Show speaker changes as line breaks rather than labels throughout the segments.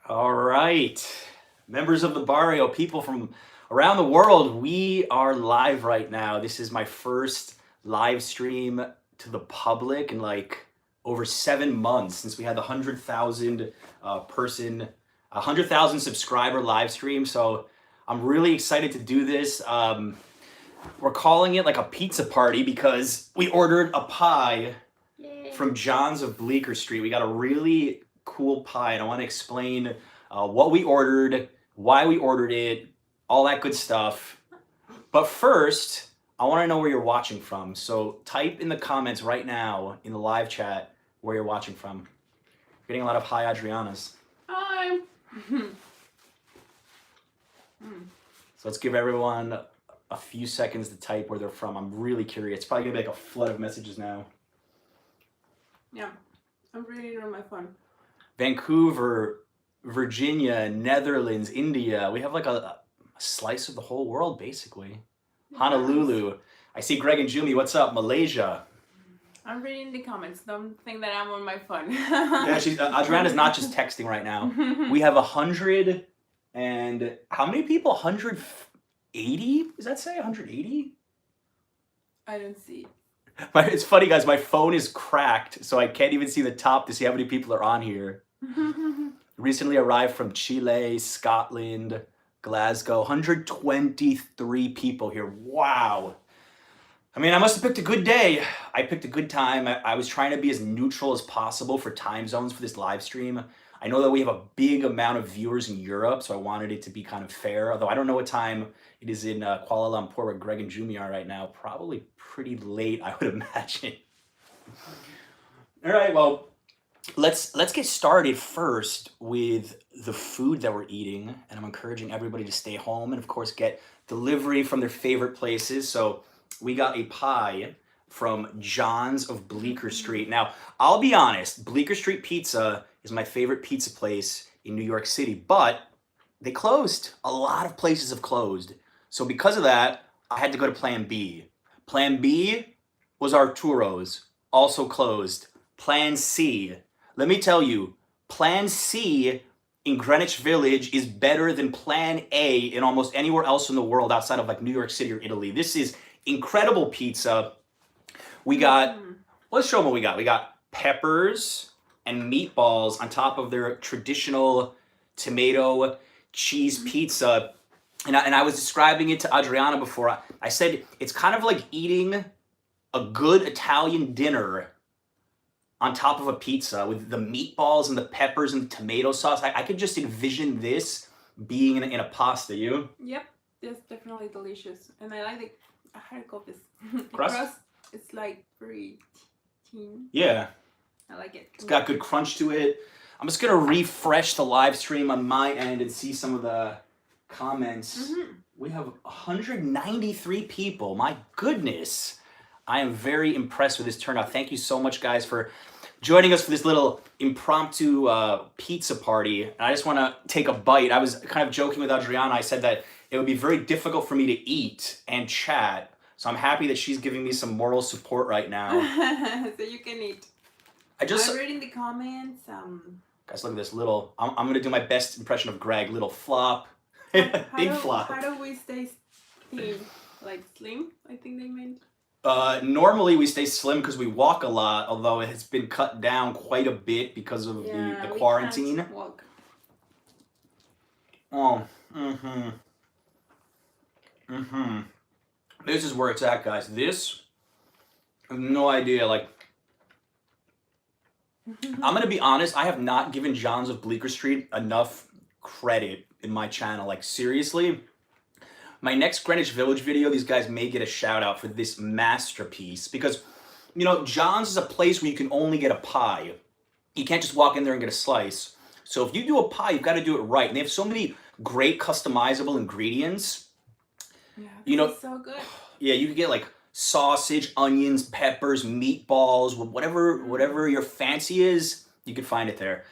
All right, members of the barrio, people from around the world, we are live right now. This is my first live stream to the public in like over 7 months since we had the 100,000 person, 100,000 subscriber live stream. So I'm really excited to do this. We're calling it like a pizza party because we ordered a pie from John's of Bleecker Street. We got a really cool pie, and I want to explain what we ordered, why we ordered it, all that good stuff. But first, I want to know where you're watching from. So type in the comments right now in the live chat where you're watching from. We're getting a lot of hi Adrianas.
Hi.
So let's give everyone a few seconds to type where they're from. I'm really curious. It's probably gonna be like a flood of messages now.
Yeah, I'm reading it on my phone.
Vancouver, Virginia, Netherlands, India. We have like a slice of the whole world, basically.
Yes.
Honolulu. I see Greg and Jumi. What's up? Malaysia.
I'm reading the comments. Don't think that I'm on my phone.
Yeah, she's Adriana's not just texting right now. We have 100 and how many people? 180? Does that say 180?
I don't see.
It's funny, guys. My phone is cracked, so I can't even see the top to see how many people are on here. Recently arrived from Chile, Scotland, Glasgow. 123 people here. Wow. I mean, I must have picked a good day. I picked a good time. I was trying to be as neutral as possible for time zones for this live stream. I know that we have a big amount of viewers in Europe, so I wanted it to be kind of fair. Although I don't know what time it is in Kuala Lumpur where Greg and Jumi are right now. Probably pretty late, I would imagine. All right, well, let's get started first with the food that we're eating. And I'm encouraging everybody to stay home and, of course, get delivery from their favorite places. So we got a pie from John's of Bleecker Street. Now, I'll be honest, Bleecker Street Pizza is my favorite pizza place in New York City, but they closed. A lot of places have closed. So because of that, I had to go to Plan B. Plan B was Arturo's, also closed. Plan C, let me tell you, Plan C in Greenwich Village is better than Plan A in almost anywhere else in the world outside of like New York City or Italy. This is incredible pizza. We got, let's show them what we got. We got peppers and meatballs on top of their traditional tomato cheese pizza. And I was describing it to Adriana before. I said it's kind of like eating a good Italian dinner on top of a pizza with the meatballs and the peppers and the tomato sauce. I could just envision this being in a pasta. You?
Yep, it's definitely delicious. And I like the, how do you call this?
Crust?
It's like very thin.
Yeah.
I like it.
It's got good crunch to it. I'm just gonna refresh the live stream on my end and see some of the comments. We have 193 people. My goodness. I am very impressed with this turnout. Thank you so much, guys, for joining us for this little impromptu pizza party. And I just want to take a bite. I was kind of joking with Adriana. I said that it would be very difficult for me to eat and chat. So I'm happy that she's giving me some moral support right now.
So you can eat.
I'm
reading the comments.
Guys, look at this little. I'm going to do my best impression of Greg. Little flop. Big flop.
How do we stay thin? Like slim, I think they meant.
Normally we stay slim because we walk a lot, although it has been cut down quite a bit because of the quarantine.
Can't walk.
Oh, This is where it's at, guys. This, I have no idea. Like, I'm gonna be honest. I have not given John's of Bleecker Street enough credit in my channel. Like, seriously. My next Greenwich Village video, these guys may get a shout out for this masterpiece because, you know, John's is a place where you can only get a pie. You can't just walk in there and get a slice. So if you do a pie, you've got to do it right. And they have so many great customizable ingredients.
Yeah,
you know,
so good.
Yeah, you can get like sausage, onions, peppers, meatballs, whatever your fancy is, you can find it there.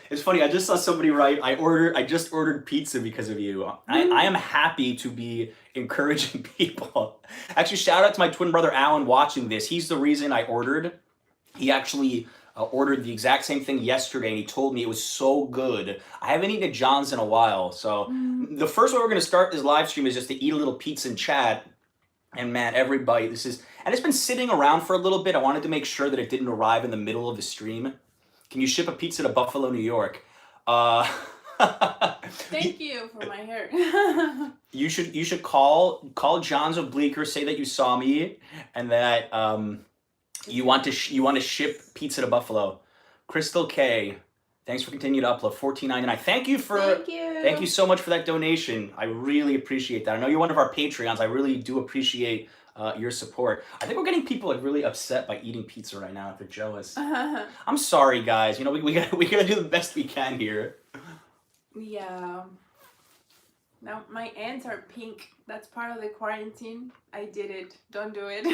It's funny, I just saw somebody write, I just ordered pizza because of you. I am happy to be encouraging people. Actually, shout out to my twin brother Alan watching this. He's the reason I ordered. He actually ordered the exact same thing yesterday, and he told me it was so good. I haven't eaten at John's in a while, so the first way we're gonna start this live stream is just to eat a little pizza and chat. And man, every bite, and it's been sitting around for a little bit. I wanted to make sure that it didn't arrive in the middle of the stream. Can you ship a pizza to Buffalo, New York?
Thank you for my hair.
You should call John's of Bleecker, say that you saw me, and that you want to ship pizza to Buffalo. Crystal K, thanks for continuing to upload. $14.99. Thank you so much for that donation. I really appreciate that. I know you're one of our Patreons. I really do appreciate your support. I think we're getting people like really upset by eating pizza right now. They're jealous. I'm sorry, guys. You know, we gotta do the best we can here.
Yeah. Now my ends are pink. That's part of the quarantine. I did it. Don't do it.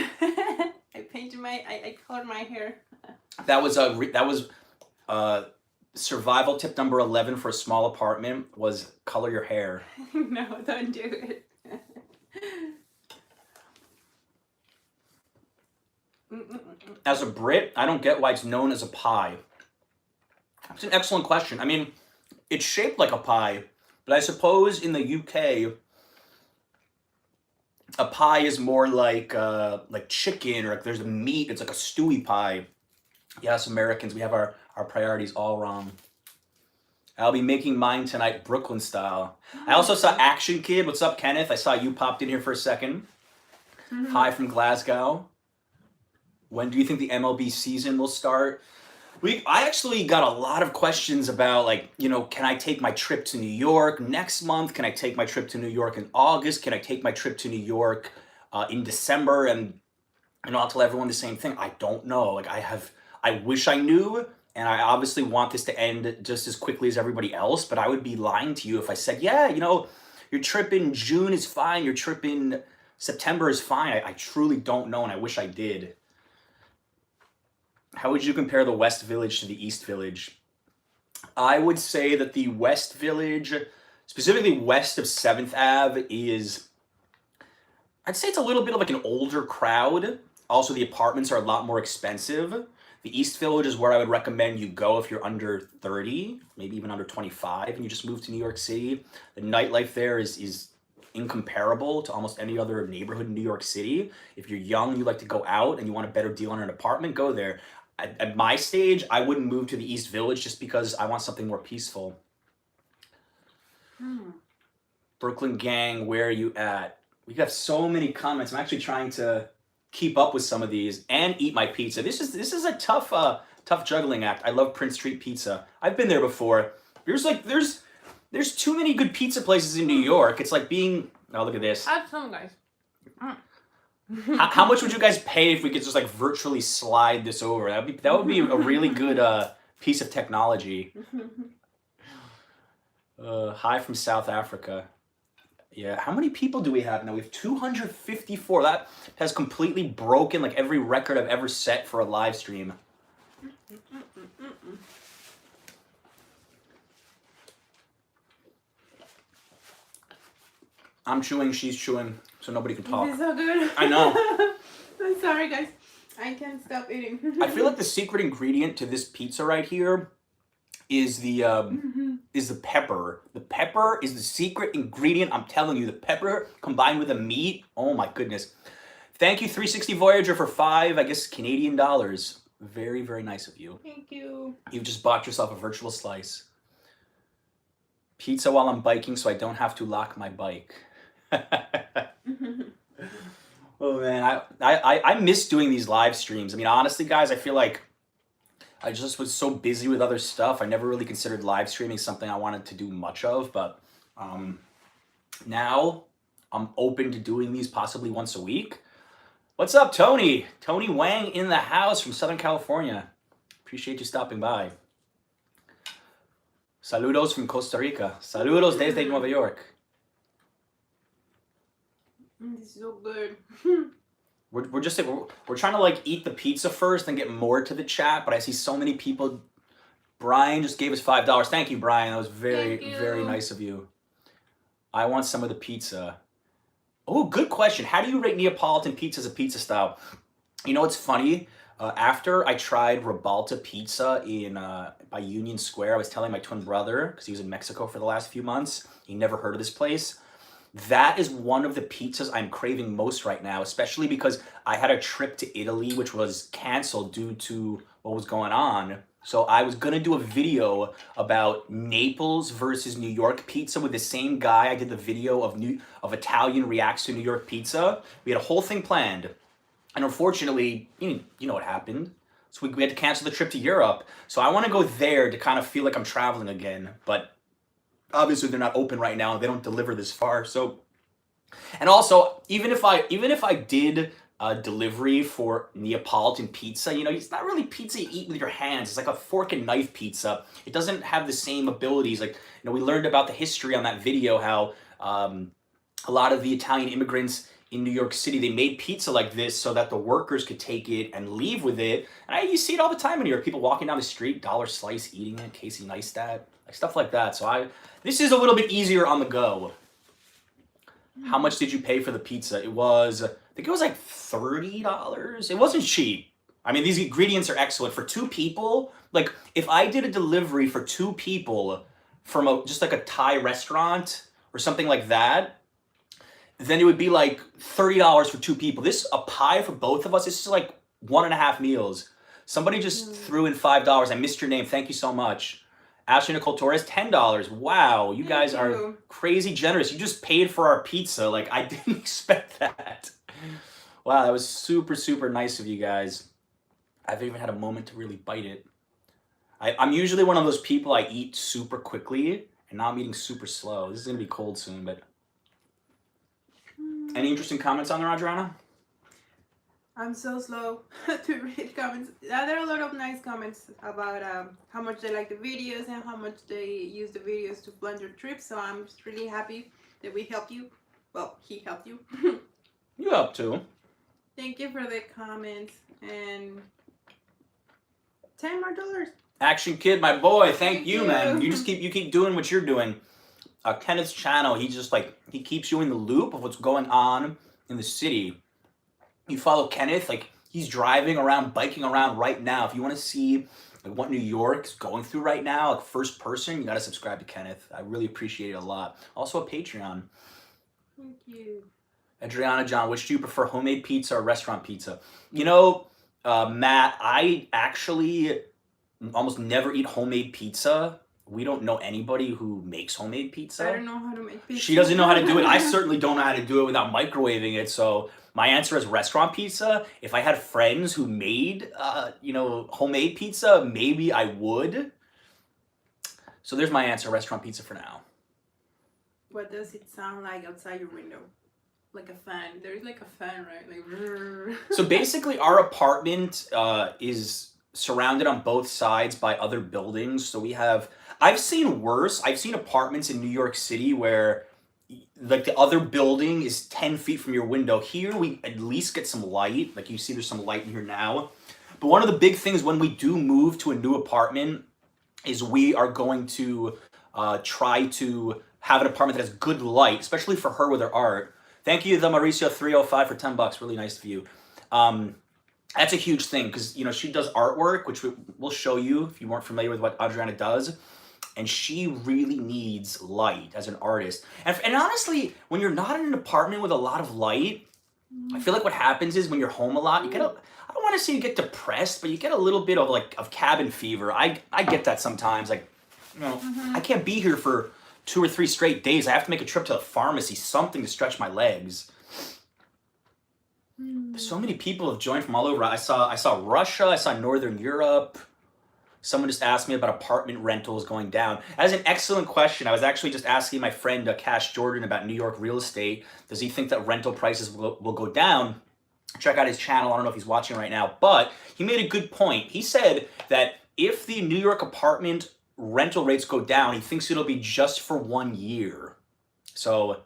I painted I colored my hair.
That was survival tip number 11 for a small apartment was color your hair.
No, don't do it.
As a Brit, I don't get why it's known as a pie. That's an excellent question. I mean, it's shaped like a pie, but I suppose in the UK, a pie is more like chicken, or like there's a meat. It's like a stewy pie. Yes, Americans, we have our priorities all wrong. I'll be making mine tonight, Brooklyn style. I also saw Action Kid. What's up, Kenneth? I saw you popped in here for a second. Hi from Glasgow. When do you think the MLB season will start? I actually got a lot of questions about, like, you know, can I take my trip to New York next month? Can I take my trip to New York in August? Can I take my trip to New York in December? And I'll tell everyone the same thing. I don't know. Like, I wish I knew, and I obviously want this to end just as quickly as everybody else, but I would be lying to you if I said, yeah, you know, your trip in June is fine, your trip in September is fine. I truly don't know, and I wish I did. How would you compare the West Village to the East Village? I would say that the West Village, specifically west of 7th Ave, I'd say it's a little bit of like an older crowd. Also, the apartments are a lot more expensive. The East Village is where I would recommend you go if you're under 30, maybe even under 25, and you just moved to New York City. The nightlife there is incomparable to almost any other neighborhood in New York City. If you're young, you like to go out, and you want a better deal on an apartment, go there. At my stage, I wouldn't move to the East Village just because I want something more peaceful. Brooklyn gang, where are you at? We have so many comments. I'm actually trying to keep up with some of these and eat my pizza. This is a tough juggling act. I love Prince Street Pizza. I've been there before. There's too many good pizza places in New York. It's like being, oh, look at this.
Add some, guys.
How much would you guys pay if we could just like virtually slide this over? That would be a really good piece of technology. Hi from South Africa. Yeah, how many people do we have now? We have 254. That has completely broken like every record I've ever set for a live stream. I'm chewing, she's chewing, so nobody can talk.
This is so good.
I know.
I'm sorry, guys. I can't stop eating.
I feel like the secret ingredient to this pizza right here is the pepper. The pepper is the secret ingredient. I'm telling you, the pepper combined with the meat. Oh my goodness. Thank you, 360 Voyager, for 5, I guess, Canadian dollars. Very, very nice of you.
Thank you.
You've just bought yourself a virtual slice. Pizza while I'm biking so I don't have to lock my bike. Oh man, I miss doing these live streams. I mean, honestly, guys, I feel like I just was so busy with other stuff. I never really considered live streaming something I wanted to do much of, but now I'm open to doing these possibly once a week. What's up, Tony? Tony Wang in the house from Southern California. Appreciate you stopping by. Saludos from Costa Rica. Saludos desde Nueva York.
This is so good.
We're trying to like eat the pizza first and get more to the chat, but I see so many people. Brian just gave us $5. Thank you, Brian. That was very, very nice of you. I want some of the pizza. Oh, good question. How do you rate Neapolitan pizza as a pizza style? You know what's funny? After I tried Ribalta Pizza in by Union Square, I was telling my twin brother, because he was in Mexico for the last few months, he never heard of this place. That is one of the pizzas I'm craving most right now, especially because I had a trip to Italy, which was canceled due to what was going on. So I was gonna do a video about Naples versus New York pizza with the same guy. I did the video of Italian reacts to New York pizza. We had a whole thing planned, and unfortunately, you know what happened. So we had to cancel the trip to Europe. So I want to go there to kind of feel like I'm traveling again, but obviously they're not open right now. They don't deliver this far. So, and also, even if I did a delivery for Neapolitan pizza, you know, it's not really pizza you eat with your hands. It's like a fork and knife pizza. It doesn't have the same abilities. Like, you know, we learned about the history on that video, how a lot of the Italian immigrants in New York City, they made pizza like this so that the workers could take it and leave with it. And you see it all the time in New York. People walking down the street, dollar slice, eating it, Casey Neistat, like stuff like that. So this is a little bit easier on the go. How much did you pay for the pizza? It was, I think it was like $30. It wasn't cheap. I mean, these ingredients are excellent. For 2 people, like if I did a delivery for 2 people from just like a Thai restaurant or something like that, then it would be like $30 for 2 people. A pie for both of us, this is like 1.5 meals. Somebody just threw in $5. I missed your name. Thank you so much. Ashley Nicole Torres, $10. Wow, you guys are crazy generous. You just paid for our pizza. Like, I didn't expect that. Wow, that was super, super nice of you guys. I haven't even had a moment to really bite it. I'm usually one of those people, I eat super quickly, and now I'm eating super slow. This is going to be cold soon, but... Any interesting comments on there, Adriana?
I'm so slow to read comments. There are a lot of nice comments about how much they like the videos and how much they use the videos to plan their trips. So I'm just really happy that we helped you. Well, he helped you.
You helped too.
Thank you for the comments and $10 more.
Action Kid, my boy, thank you, man. You keep doing what you're doing. Kenneth's channel, he keeps you in the loop of what's going on in the city. You follow Kenneth, like he's driving around, biking around right now. If you want to see like what New York's going through right now, like first person, you got to subscribe to Kenneth. I really appreciate it a lot. Also a Patreon.
Thank you.
Adriana John, which do you prefer, homemade pizza or restaurant pizza? You know, Matt, I actually almost never eat homemade pizza. We don't know anybody who makes homemade pizza.
I don't know how to make pizza.
She doesn't know how to do it. I certainly don't know how to do it without microwaving it. So my answer is restaurant pizza. If I had friends who made, homemade pizza, maybe I would. So there's my answer, restaurant pizza for now.
What does it sound like outside your window? Like a fan. There's like a fan, right? Like.
So basically our apartment is surrounded on both sides by other buildings. So I've seen worse. I've seen apartments in New York City where like the other building is 10 feet from your window. Here we at least get some light. Like you see there's some light in here now. But one of the big things when we do move to a new apartment is we are going to try to have an apartment that has good light, especially for her with her art. Thank you, the Mauricio 305 for $10. Really nice of you. That's a huge thing because, you know, she does artwork, which we'll show you if you weren't familiar with what Adriana does. And she really needs light as an artist. And honestly, when you're not in an apartment with a lot of light, I feel like what happens is when you're home a lot, I don't want to say you get depressed, but you get a little bit of cabin fever. I get that sometimes. Like, you know, I can't be here for 2 or 3 straight days. I have to make a trip to the pharmacy, something to stretch my legs. So many people have joined from all over. I saw Russia, I saw Northern Europe. Someone just asked me about apartment rentals going down. That is an excellent question. I was actually just asking my friend Cash Jordan about New York real estate. Does he think that rental prices will go down? Check out his channel. I don't know if he's watching right now, but he made a good point. He said that if the New York apartment rental rates go down, he thinks it'll be just for 1 year. So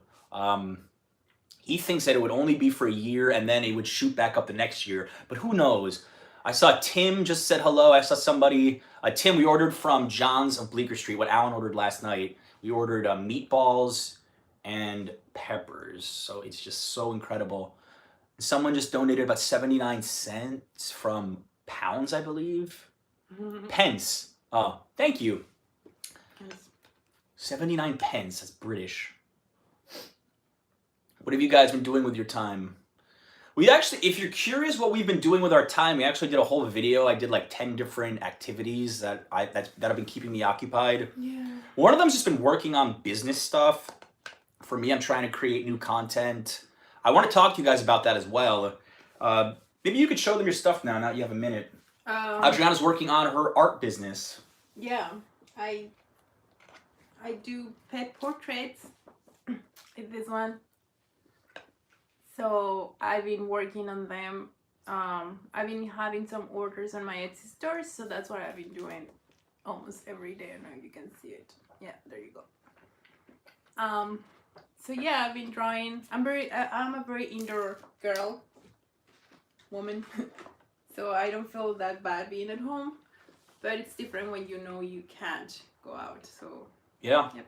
he thinks that it would only be for a year and then it would shoot back up the next year. But who knows? I saw Tim just said hello. I saw somebody, Tim, we ordered from John's of Bleecker Street, what Alan ordered last night. We ordered meatballs and peppers. So it's just so incredible. Someone just donated about 79 cents from pounds, I believe. Pence. Oh, thank you. 79 pence. That's British. What have you guys been doing with your time? We actually, if you're curious what we've been doing with our time, we actually did a whole video. I did like 10 different activities that have been keeping me occupied.
Yeah.
One of them's just been working on business stuff. For me, I'm trying to create new content. I want to talk to you guys about that as well. Maybe you could show them your stuff now that you have a minute. Adriana's working on her art business.
Yeah, I do pet portraits. Like this one. So I've been working on them. I've been having some orders on my Etsy store, so that's what I've been doing almost every day. I don't know if you can see it. Yeah, there you go. So yeah, I've been drawing. I'm a very indoor woman, so I don't feel that bad being at home. But it's different when you know you can't go out. So
yeah,
yep.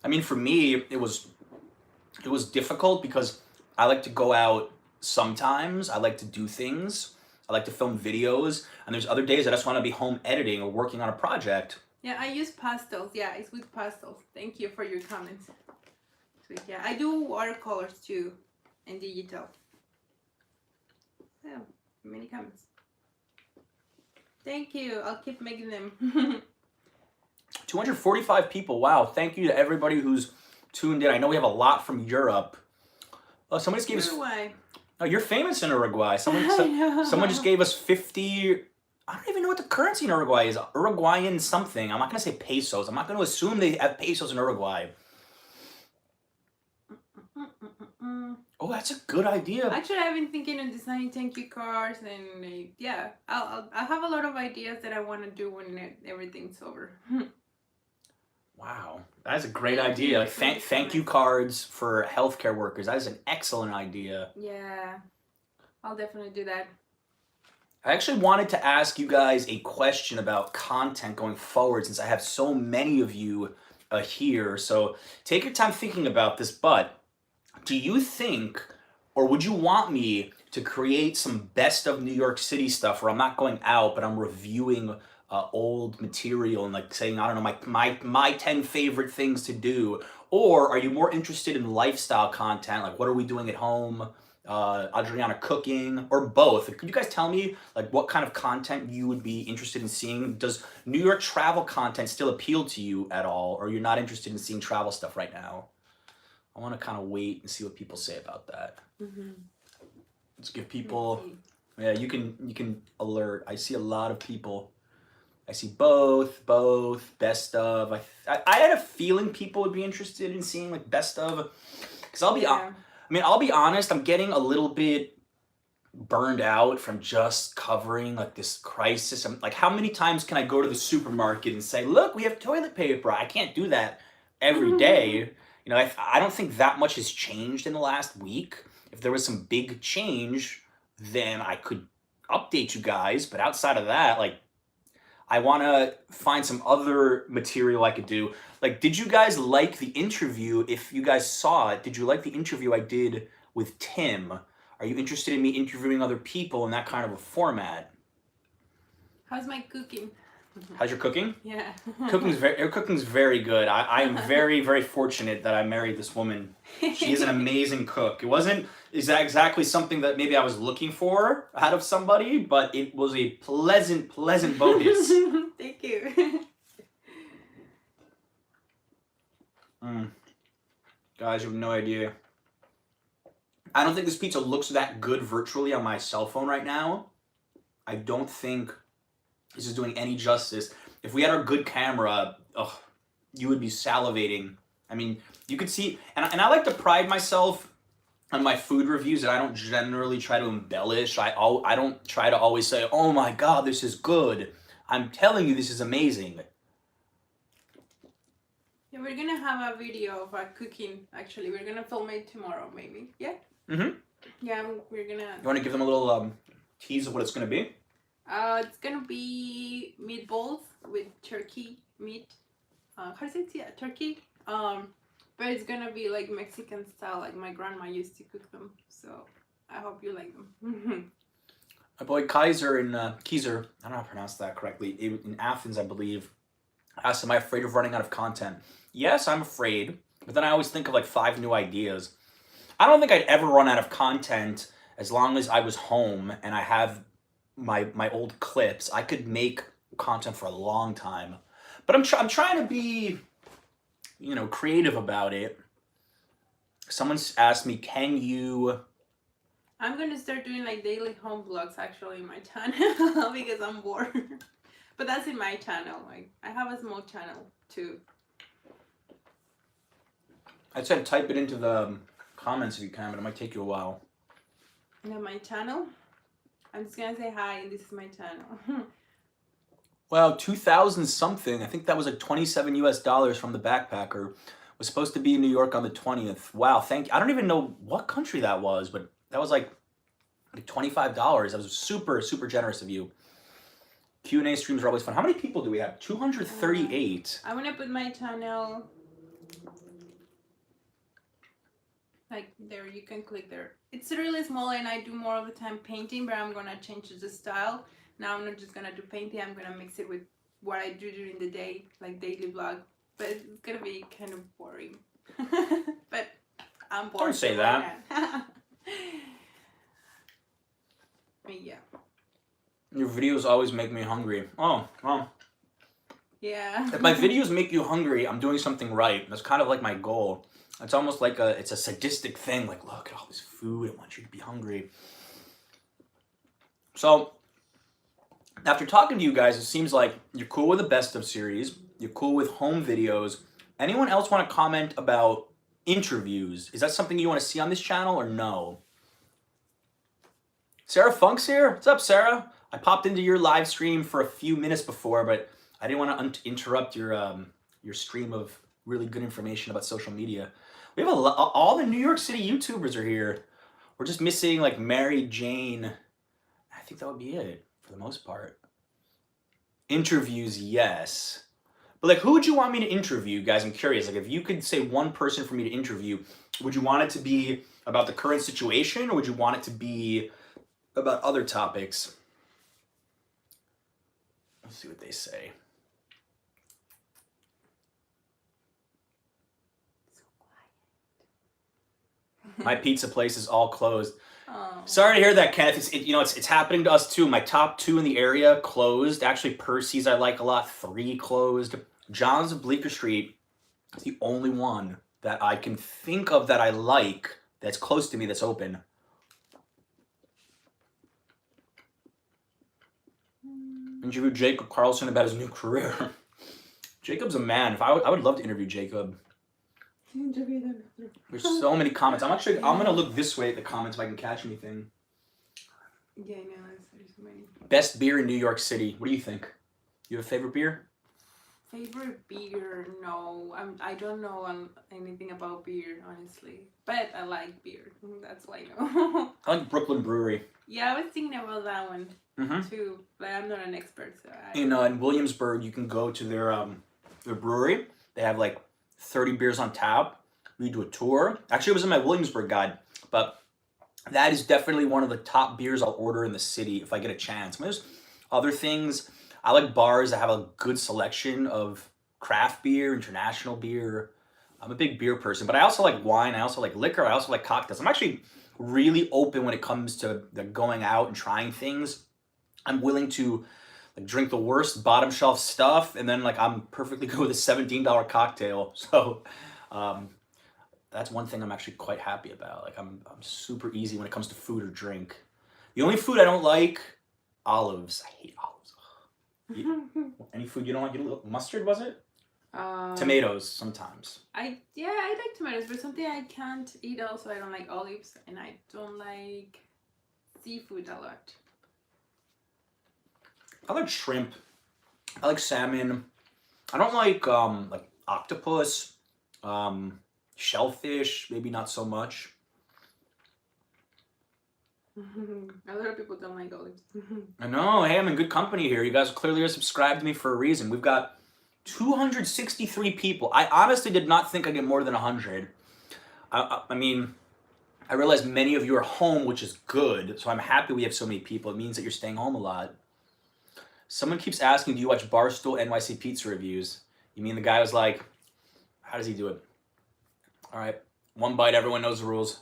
I mean, for me, it was difficult because I like to go out sometimes. I like to do things. I like to film videos. And there's other days I just want to be home editing or working on a project.
Yeah, I use pastels. Yeah, it's with pastels. Thank you for your comments. So yeah, I do watercolors too and digital. So, many comments. Thank you. I'll keep making them.
245 people. Wow. Thank you to everybody who's tuned in. I know we have a lot from Europe. Oh, somebody just gave us.
Uruguay.
Oh, you're famous in Uruguay. Someone just gave us 50. I don't even know what the currency in Uruguay is. Uruguayan something. I'm not gonna say pesos. I'm not gonna assume they have pesos in Uruguay. Oh, that's a good idea.
Actually, I've been thinking of designing thank you cards, and yeah, I have a lot of ideas that I want to do when everything's over.
Wow, that's a great idea. Like thank you cards for healthcare workers. That is an excellent idea.
Yeah, I'll definitely do that.
I actually wanted to ask you guys a question about content going forward since I have so many of you here. So take your time thinking about this, but do you think, or would you want me to create some best of New York City stuff where I'm not going out, but I'm reviewing old material and like saying, I don't know, my 10 favorite things to do? Or are you more interested in lifestyle content? Like what are we doing at home? Adriana cooking, or both? Could you guys tell me like what kind of content you would be interested in seeing? Does New York travel content still appeal to you at all? Or you're not interested in seeing travel stuff right now? I want to kind of wait and see what people say about that. Mm-hmm. Let's give people, yeah, you can alert. I see a lot of people. I see both, best of. I had a feeling people would be interested in seeing like best of, because I'll be honest, I'm getting a little bit burned out from just covering like this crisis. I'm like, how many times can I go to the supermarket and say, look, we have toilet paper? I can't do that every day. You know, I don't think that much has changed in the last week. If there was some big change, then I could update you guys. But outside of that, like, I want to find some other material I could do. Like, did you guys like the interview? If you guys saw it, did you like the interview I did with Tim? Are you interested in me interviewing other people in that kind of a format?
How's my cooking?
How's your cooking?
Yeah.
Your cooking's very good. I am very, very fortunate that I married this woman. She is an amazing cook. It wasn't exactly something that maybe I was looking for out of somebody, but it was a pleasant bonus.
Thank you.
Guys, you have no idea. I don't think this pizza looks that good virtually on my cell phone right now. I don't think this is doing any justice. If we had our good camera, you would be salivating. I mean, you could see, and I like to pride myself on my food reviews that I don't generally try to embellish. I don't try to always say, oh my God, this is good. I'm telling you, this is amazing.
Yeah, we're gonna have a video of our cooking, actually. We're gonna film it tomorrow, maybe. Yeah?
Mm-hmm.
Yeah, we're gonna...
You want to give them a little tease of what it's gonna be?
It's gonna be meatballs with turkey meat. How does it say? Yeah, turkey. But it's gonna be like Mexican style, like my grandma used to cook them. So I hope you like them.
My boy Kaiser in Kaiser, I don't know how to pronounce that correctly, in Athens, I believe, asked, am I afraid of running out of content? Yes, I'm afraid, but then I always think of like 5 new ideas. I don't think I'd ever run out of content as long as I was home and I have my old clips. I could make content for a long time, but I'm trying to be, you know, creative about it. Someone's asked me, can you...
I'm gonna start doing like daily home vlogs actually in my channel because I'm bored. But that's in my channel. Like I have a small channel too.
I said type it into the comments if you can, but it might take you a while.
And on my channel, I'm just gonna say hi and this is my channel.
Well, 2000 something, I think that was like $27 US from the backpacker, was supposed to be in New York on the 20th. Wow, thank you. I don't even know what country that was, but that was like $25. That was super, super generous of you. Q&A streams are always fun. How many people do we have? 238.
I'm gonna put my channel like there. You can click there. It's really small and I do more of the time painting, but I'm gonna change the style. Now I'm not just gonna do painting, I'm gonna mix it with what I do during the day, like daily vlog. But it's gonna be kind of boring. But I'm bored.
Don't say that.
But yeah.
Your videos always make me hungry. Oh, well.
Yeah.
If my videos make you hungry, I'm doing something right. That's kind of like my goal. It's almost like it's a sadistic thing. Like, look at all this food. I want you to be hungry. So, after talking to you guys, it seems like you're cool with the best of series. You're cool with home videos. Anyone else want to comment about interviews? Is that something you want to see on this channel or no? Sarah Funk's here. What's up, Sarah? I popped into your live stream for a few minutes before, but I didn't want to interrupt your stream of really good information about social media. We have all the New York City YouTubers are here. We're just missing like Mary Jane. I think that would be it for the most part. Interviews, yes. But like, who would you want me to interview, guys? I'm curious. Like, if you could say one person for me to interview, would you want it to be about the current situation, or would you want it to be about other topics? Let's see what they say.
So quiet.
My pizza place is all closed.
Oh.
Sorry to hear that, Kenneth. It's happening to us too. My top 2 in the area closed. Actually, Percy's I like a lot. 3 closed. John's of Bleecker Street is the only one that I can think of that I like that's close to me that's open. Interview Jacob Carlson about his new career. Jacob's a man. I would love to interview Jacob. There's so many comments. I'm gonna look this way at the comments if I can catch anything.
Yeah, I know. There's so many.
Best beer in New York City. What do you think? You have a favorite beer?
Favorite beer? No, I don't know anything about beer, honestly. But I like beer. That's why I know.
I like Brooklyn Brewery.
Yeah, I was thinking about that one too, but I'm not an expert, so
In Williamsburg, you can go to their brewery. They have like 30 beers on tap. We do a tour. Actually, it was in my Williamsburg guide, but that is definitely one of the top beers I'll order in the city if I get a chance. I mean, there's other things. I like bars that have a good selection of craft beer, international beer. I'm a big beer person, but I also like wine. I also like liquor. I also like cocktails. I'm actually really open when it comes to going out and trying things. I'm willing to like drink the worst bottom shelf stuff, and then like I'm perfectly good with a $17 cocktail. So that's one thing I'm actually quite happy about. Like I'm super easy when it comes to food or drink. The only food I don't like, olives. I hate olives. Any food you don't like? Mustard, was it? Tomatoes sometimes.
I like tomatoes, but something I can't eat also. I don't like olives, and I don't like seafood a lot.
I like shrimp. I like salmon. I don't like octopus, shellfish. Maybe not so much.
A lot of people don't like olives.
I know. Hey, I'm in good company here. You guys clearly are subscribed to me for a reason. We've got 263 people. I honestly did not think I'd get more than 100. I mean, I realize many of you are home, which is good. So I'm happy we have so many people. It means that you're staying home a lot. Someone keeps asking, do you watch Barstool NYC pizza reviews? You mean the guy was like, how does he do it? All right, one bite, everyone knows the rules.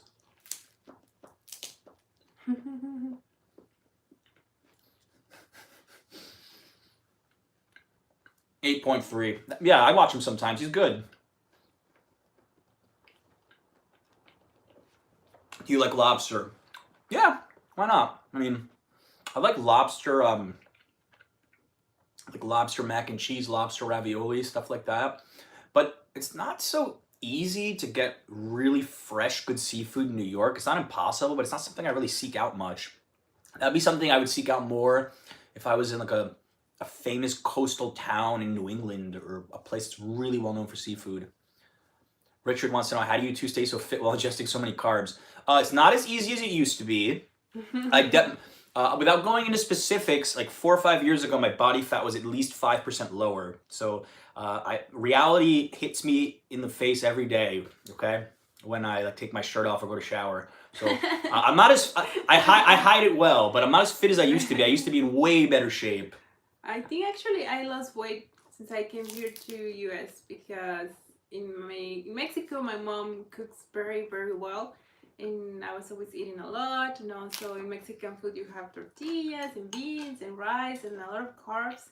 8.3. Yeah, I watch him sometimes. He's good. Do you like lobster? Yeah, why not? I mean, I like lobster, like lobster mac and cheese, lobster ravioli, stuff like that. But it's not so easy to get really fresh, good seafood in New York. It's not impossible, but it's not something I really seek out much. That'd be something I would seek out more if I was in like a famous coastal town in New England or a place that's really well known for seafood. Richard wants to know, how do you two stay so fit while ingesting so many carbs? It's not as easy as it used to be. Without going into specifics, like 4 or 5 years ago, my body fat was at least 5% lower. So reality hits me in the face every day, okay? When I like take my shirt off or go to shower. So I'm not as, I hide it well, but I'm not as fit as I used to be. I used to be in way better shape.
I think actually I lost weight since I came here to US because in Mexico my mom cooks very, very well. And I was always eating a lot, and also in Mexican food you have tortillas and beans and rice and a lot of carbs.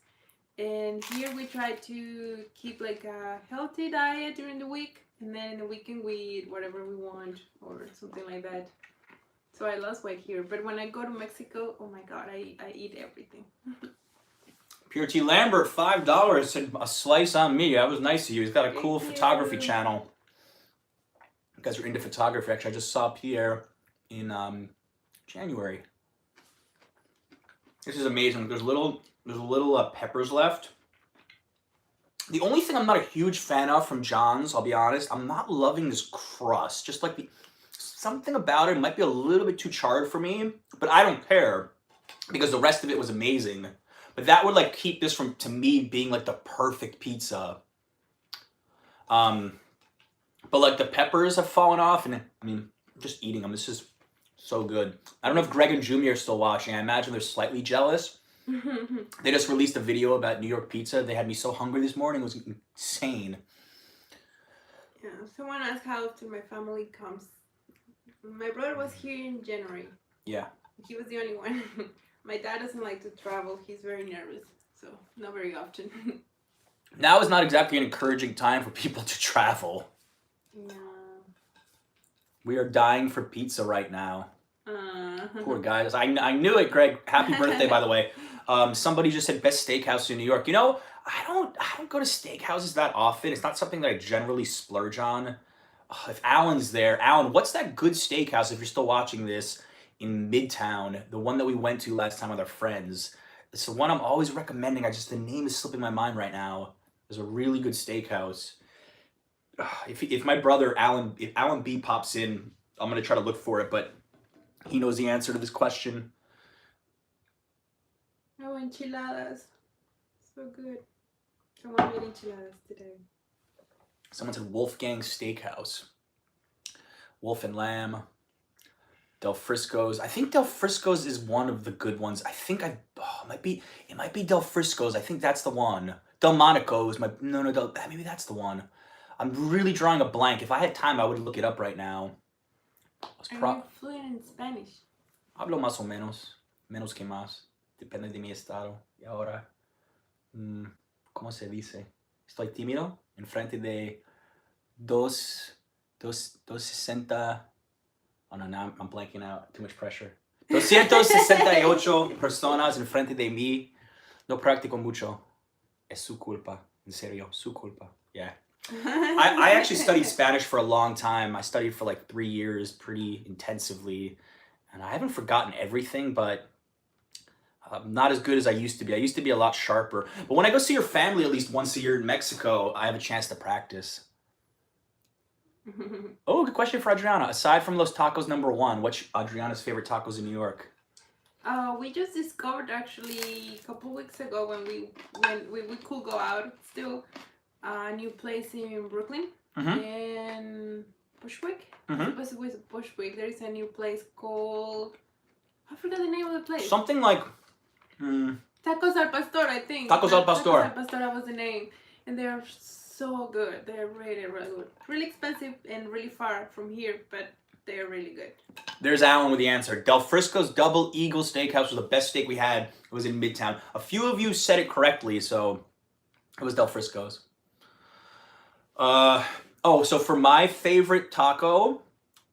And here we try to keep like a healthy diet during the week, and then in the weekend we eat whatever we want or something like that. So I lost weight here, but when I go to Mexico, oh my god, I eat everything.
Pure T Lambert, $5, said a slice on me. That was nice of you. He's got a cool photography channel. You guys are into photography. Actually, I just saw Pierre in January. This is amazing. There's little peppers left. The only thing I'm not a huge fan of from John's, I'll be honest, I'm not loving this crust. Just like something about it might be a little bit too charred for me, but I don't care because the rest of it was amazing. But that would like keep this from, to me, being like the perfect pizza. But like the peppers have fallen off, and I mean, just eating them. This is so good. I don't know if Greg and Jumi are still watching. I imagine they're slightly jealous. They just released a video about New York pizza. They had me so hungry this morning. It was insane.
Yeah, someone asked how often my family comes. My brother was here in January.
Yeah.
He was the only one. My dad doesn't like to travel. He's very nervous, so not very often.
Now is not exactly an encouraging time for people to travel.
No.
We are dying for pizza right now. Poor guys. I knew it, Greg. Happy birthday, by the way. Somebody just said best steakhouse in New York. You know, I don't go to steakhouses that often. It's not something that I generally splurge on. If Alan's there, Alan, what's that good steakhouse, if you're still watching this, in Midtown? The one that we went to last time with our friends. It's the one I'm always recommending. The name is slipping my mind right now. There's a really good steakhouse. If my brother if Alan B pops in, I'm gonna try to look for it, but he knows the answer to this question.
Oh, enchiladas. So good. Someone made enchiladas today.
Someone said Wolfgang Steakhouse. Wolf and Lamb. Del Frisco's. I think Del Frisco's is one of the good ones. I think it might be Del Frisco's. I think that's the one. Del Monaco's. Maybe that's the one. I'm really drawing a blank. If I had time, I would look it up right now.
Are you fluent in Spanish?
Hablo más o menos. Menos que más. Depende de mi estado. Y ahora, ¿cómo se dice? Estoy tímido en frente de 260. Oh no, now I'm blanking out. Too much pressure. 268 personas en frente de mí. No practico mucho. Es su culpa. En serio, su culpa. Yeah. I actually studied Spanish for a long time. I studied for like 3 years pretty intensively. And I haven't forgotten everything, but not as good as I used to be. I used to be a lot sharper. But when I go see your family at least once a year in Mexico, I have a chance to practice. Oh, good question for Adriana. Aside from Los Tacos #1, what's Adriana's favorite tacos in New York?
We just discovered actually a couple weeks ago when we could go out still, a new place in Brooklyn. And Bushwick.
Mhm.
It was Bushwick. There is a new place called, I forgot the name of the place.
Something like
Tacos al Pastor, I think.
Tacos al Pastor.
Tacos al Pastor, that was the name. And they are so good. They're really, really good. Really expensive and really far from here, but they're really good.
There's Alan with the answer. Del Frisco's Double Eagle Steakhouse was the best steak we had. It was in Midtown. A few of you said it correctly, so it was Del Frisco's. So for my favorite taco,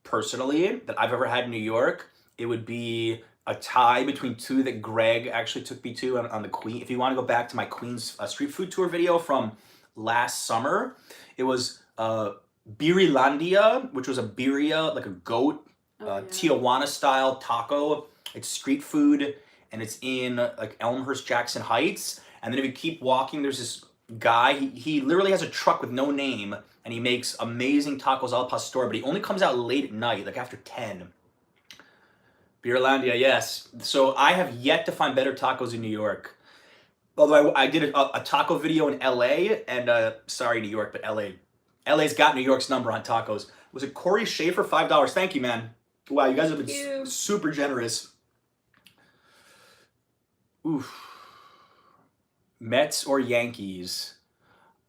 personally, that I've ever had in New York, it would be a tie between two that Greg actually took me to on the Queen. If you want to go back to my Queens street food tour video from last summer, it was Birrilandia, which was a birria, like a goat, Tijuana style taco. It's street food, and it's in like Elmhurst, Jackson Heights. And then if you keep walking, there's this guy. He literally has a truck with no name, and he makes amazing tacos al pastor. But he only comes out late at night, like after 10. Birrilandia, yes. So I have yet to find better tacos in New York. Although I did a taco video in LA, and sorry New York, but LA's got New York's number on tacos. Was it Corey Schaefer? $5. Thank you, man. Wow, you guys have been super generous. Oof. Mets or Yankees?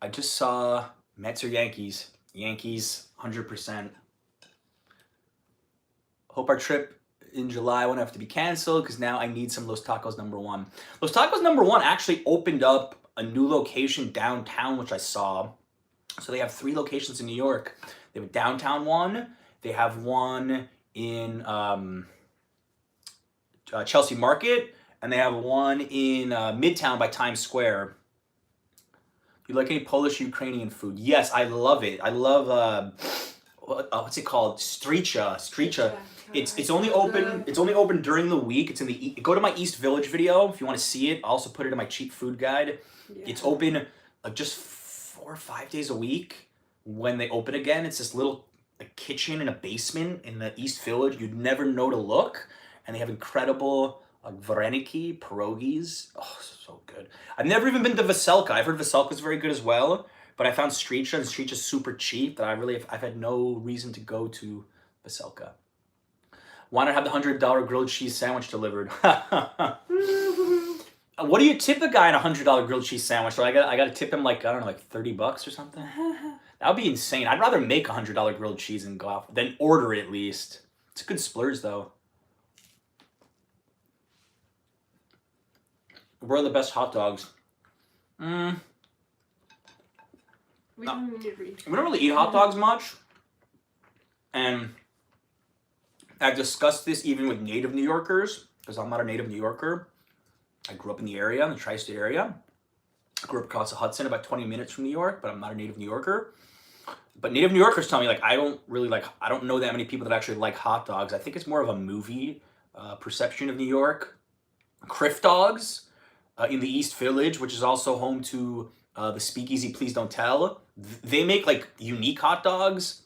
I just saw Mets or Yankees. Yankees, 100%. Hope our trip in July won't have to be canceled because now I need some Los Tacos #1. Los Tacos #1 actually opened up a new location downtown, which I saw. So they have 3 locations in New York. They have a downtown one. They have one in Chelsea Market, and they have one in Midtown by Times Square. Do you like any Polish Ukrainian food? Yes, I love it. I love what's it called? Stricha. It's only open during the week. It's in the go to my East Village video if you want to see it. I'll also put it in my cheap food guide. Yeah. It's open just 4 or 5 days a week. When they open again, it's this little kitchen in a basement in the East Village. You'd never know to look, and they have incredible vareniki, pierogies. Oh, so good. I've never even been to Veselka. I've heard Veselka's very good as well, but I found Stricha, and Stricha's super cheap. That I've had no reason to go to Veselka. Why not have the $100 grilled cheese sandwich delivered? What do you tip a guy in a $100 grilled cheese sandwich? So I got to tip him like $30 or something. That would be insane. I'd rather make a $100 grilled cheese and go out than order it at least. It's a good splurge though. Where are the best hot dogs?
We don't
really eat hot dogs much, and I've discussed this even with native New Yorkers, because I'm not a native New Yorker. I grew up in the area, in the tri-state area. I grew up across the Hudson, about 20 minutes from New York, but I'm not a native New Yorker. But native New Yorkers tell me, I don't know that many people that actually like hot dogs. I think it's more of a movie perception of New York. Criff Dogs in the East Village, which is also home to the Speakeasy Please Don't Tell. They make unique hot dogs.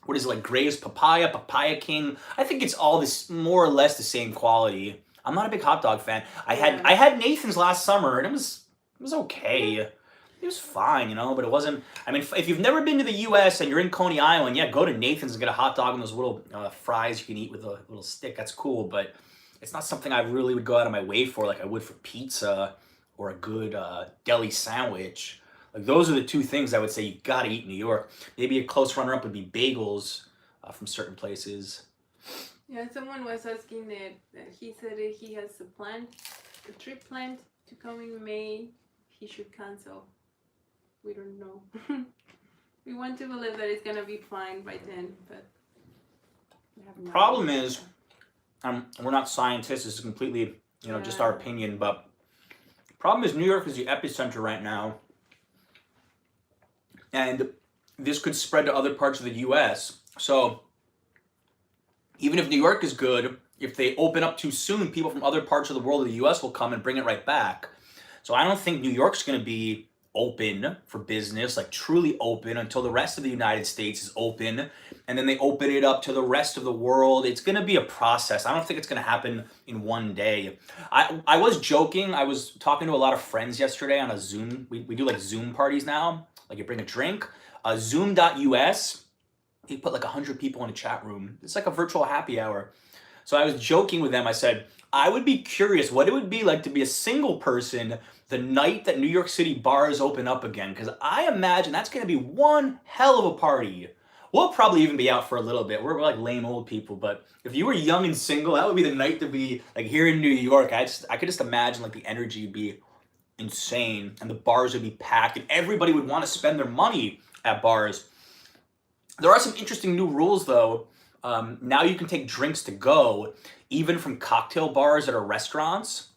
What is it, Gray's Papaya, Papaya King? I think it's all this more or less the same quality. I'm not a big hot dog fan. I had Nathan's last summer, and it was okay. It was fine, but it wasn't. I mean, if you've never been to the U.S. and you're in Coney Island, yeah, go to Nathan's and get a hot dog and those little fries you can eat with a little stick. That's cool, but it's not something I really would go out of my way for like I would for pizza or a good deli sandwich. Those are the 2 things I would say you gotta eat in New York. Maybe a close runner-up would be bagels from certain places.
Yeah, someone was asking that he said that he has a trip planned to come in May. He should cancel. We don't know. We want to believe that it's gonna be fine by then, but we have no
problem idea. Is, we're not scientists. This is completely, just our opinion. But problem is, New York is the epicenter right now, and this could spread to other parts of the U.S. So even if New York is good, if they open up too soon, people from other parts of the world of the U.S. will come and bring it right back. So I don't think New York's going to be open for business, truly open, until the rest of the United States is open, and then they open it up to the rest of the world. It's going to be a process. I don't think it's going to happen in one day. I was joking. I was talking to a lot of friends yesterday on a Zoom. We do Zoom parties now. You bring a drink. Zoom.us he put like 100 people in a chat room. It's like a virtual happy hour. So I was joking with them. I said, I would be curious what it would be like to be a single person the night that New York City bars open up again, because I imagine that's going to be one hell of a party. We'll probably even be out for a little bit. We're like lame old people, but if you were young and single, that would be the night to be like here in New York. I could just imagine like the energy would be insane, and the bars would be packed, and everybody would want to spend their money at bars. There are some interesting new rules though. Now you can take drinks to go, even from cocktail bars at our restaurants.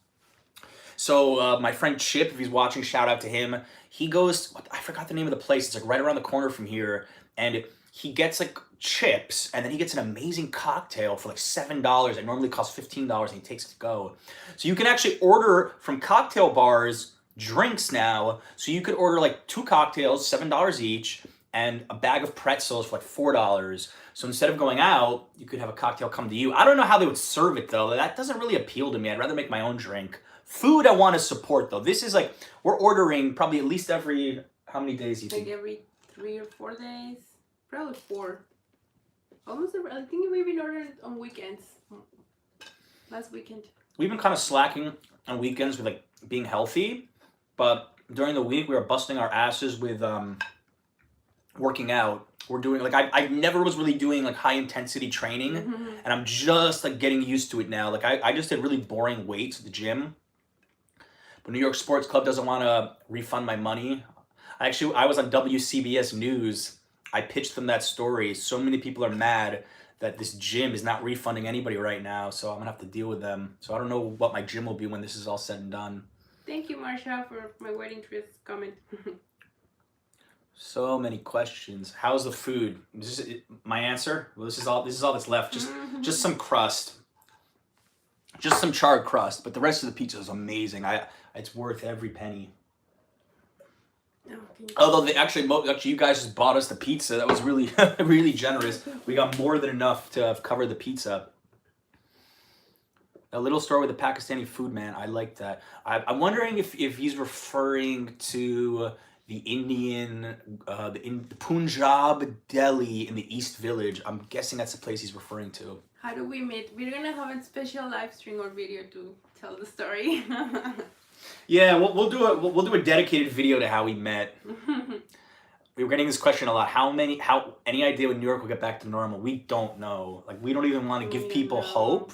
So my friend Chip, if he's watching, shout out to him. He goes, I forgot the name of the place. It's like right around the corner from here, and he gets like chips, and then he gets an amazing cocktail for like $7. It normally costs $15, and he takes it to go. So you can actually order from cocktail bars drinks now. So you could order like 2 cocktails, $7 each, and a bag of pretzels for like $4. So instead of going out, you could have a cocktail come to you. I don't know how they would serve it though. That doesn't really appeal to me. I'd rather make my own drink. Food I want to support though. This is like, we're ordering probably at least every, how many days do you think?
Like every 3 or 4 days. Probably 4. Almost every, I think we've been ordering on weekends. Last weekend.
We've been kind of slacking on weekends with like being healthy, but during the week we were busting our asses with working out. We're doing like I never was really doing like high intensity training, and I'm just like getting used to it now. Like I just did really boring weights at the gym, but New York Sports Club doesn't want to refund my money. I was on WCBS News. I pitched them that story. So many people are mad that this gym is not refunding anybody right now, so I'm gonna have to deal with them. So I don't know what my gym will be when this is all said and done.
Thank you, Marsha, for my wedding dress comment.
So many questions. How's the food? This is my answer. Well, this is all that's left. Just some crust. Just some charred crust, but the rest of the pizza is amazing. It's worth every penny. Although actually you guys just bought us the pizza. That was really really generous. We got more than enough to cover the pizza. A little store with a Pakistani food man. I like that. I'm wondering if he's referring to the Indian, the Punjab Delhi in the East Village. I'm guessing that's the place he's referring to.
How do we meet? We're gonna have a special live stream or video to tell the story.
Yeah, we'll do a dedicated video to how we met. We were getting this question a lot. Any idea when New York will get back to normal? We don't know. Like we don't even want to give people hope.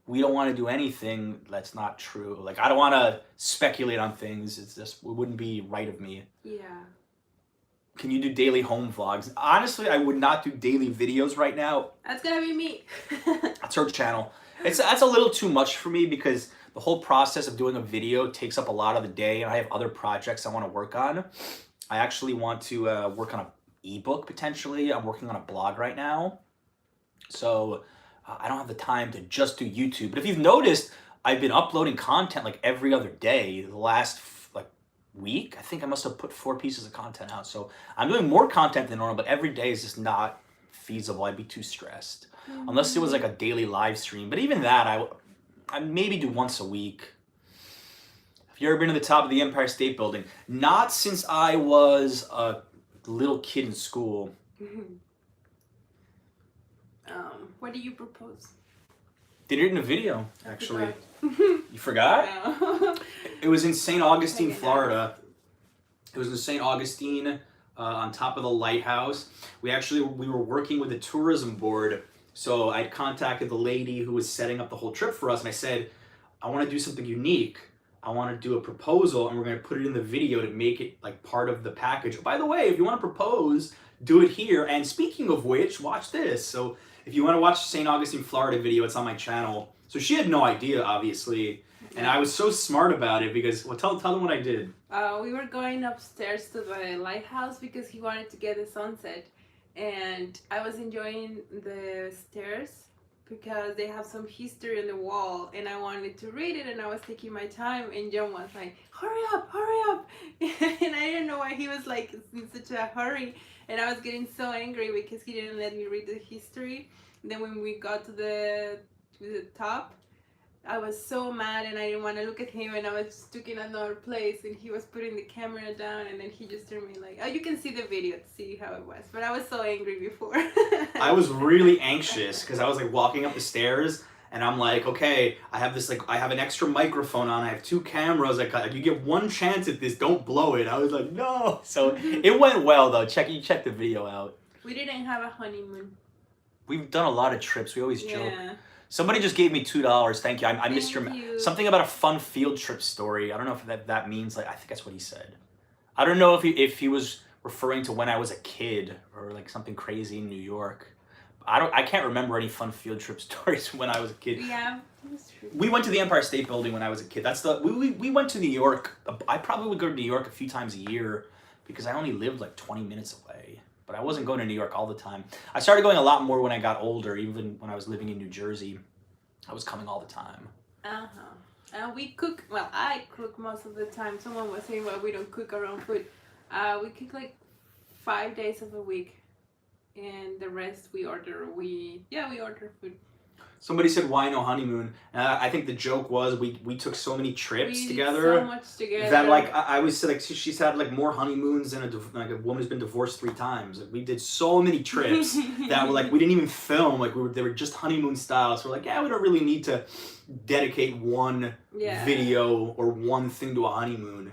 We don't want to do anything that's not true. Like I don't want to speculate on things. It's just it wouldn't be right of me.
Yeah.
Can you do daily home vlogs? Honestly, I would not do daily videos right now.
That's gonna be me.
That's her channel. That's a little too much for me because the whole process of doing a video takes up a lot of the day, and I have other projects I want to work on. I actually want to work on an ebook potentially. I'm working on a blog right now, so I don't have the time to just do YouTube. But if you've noticed, I've been uploading content like every other day. The last week, I think I must have put 4 pieces of content out. So I'm doing more content than normal, but every day is just not feasible. I'd be too stressed. Unless it was like a daily live stream. But even that, I maybe do once a week. Have you ever been to the top of the Empire State Building? Not since I was a little kid in school.
What do you propose?
Did it in a video, actually. You forgot?
No.
It was in St. Augustine, Florida. It was in St. Augustine on top of the lighthouse. We were working with the tourism board. So I contacted the lady who was setting up the whole trip for us, and I said, I want to do something unique. I want to do a proposal, and we're going to put it in the video to make it like part of the package. By the way, if you want to propose, do it here. And speaking of which, watch this. So if you want to watch St. Augustine, Florida video, it's on my channel. So she had no idea, obviously. And I was so smart about it because, well, tell them what I did.
We were going upstairs to the lighthouse because he wanted to get the sunset. And I was enjoying the stairs because they have some history on the wall. And I wanted to read it, and I was taking my time. And John was like, hurry up, hurry up. And I didn't know why he was like in such a hurry. And I was getting so angry because he didn't let me read the history. And then when we got to the top, I was so mad and I didn't want to look at him, and I was just looking at another place, and he was putting the camera down, and then he just turned me like, oh, you can see the video to see how it was. But I was so angry before.
I was really anxious because I was like walking up the stairs and I'm like, okay, I have this, like, I have an extra microphone on, I have 2 cameras, like, you get one chance at this, don't blow it. I was like, no. So it went well though. You check the video out.
We didn't have a honeymoon.
We've done a lot of trips. We always joke.
Yeah.
Somebody just gave me $2. Thank you. I missed your
you.
something about a fun field trip story. I don't know if that means, like, I think that's what he said. I don't know if he was referring to when I was a kid or like something crazy in New York. I can't remember any fun field trip stories when I was a kid.
Yeah, that's true.
We went to the Empire State Building when I was a kid. We went to New York. I probably would go to New York a few times a year because I only lived like 20 minutes away. But I wasn't going to New York all the time. I started going a lot more when I got older. Even when I was living in New Jersey, I was coming all the time.
We cook. Well, I cook most of the time. Someone was saying, well, we don't cook our own food. We cook like 5 days of a week, and the rest we order. We order food.
Somebody said, why no honeymoon? I think the joke was we took so many trips together.
So much together.
That, like, I always said, like, she's had like more honeymoons than a woman who's been divorced 3 times. Like, we did so many trips that were like, we didn't even film. Like, they were just honeymoon style. So we're like, yeah, we don't really need to dedicate one video or one thing to a honeymoon.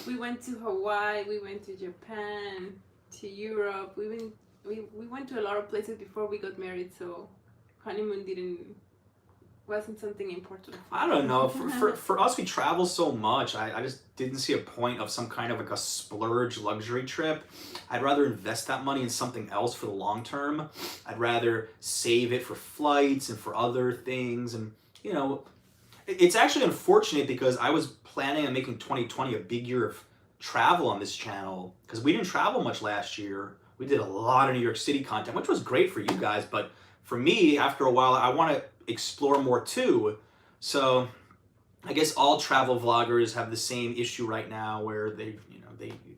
We went to Hawaii. We went to Japan, to Europe. We went to a lot of places before we got married. So honeymoon wasn't something important.
I don't know. For us, we travel so much. I just didn't see a point of some kind of like a splurge luxury trip. I'd rather invest that money in something else for the long term. I'd rather save it for flights and for other things. And, you know, it's actually unfortunate because I was planning on making 2020 a big year of travel on this channel because we didn't travel much last year. We did a lot of New York City content, which was great for you guys, but for me, after a while, I want to explore more too. So I guess all travel vloggers have the same issue right now where they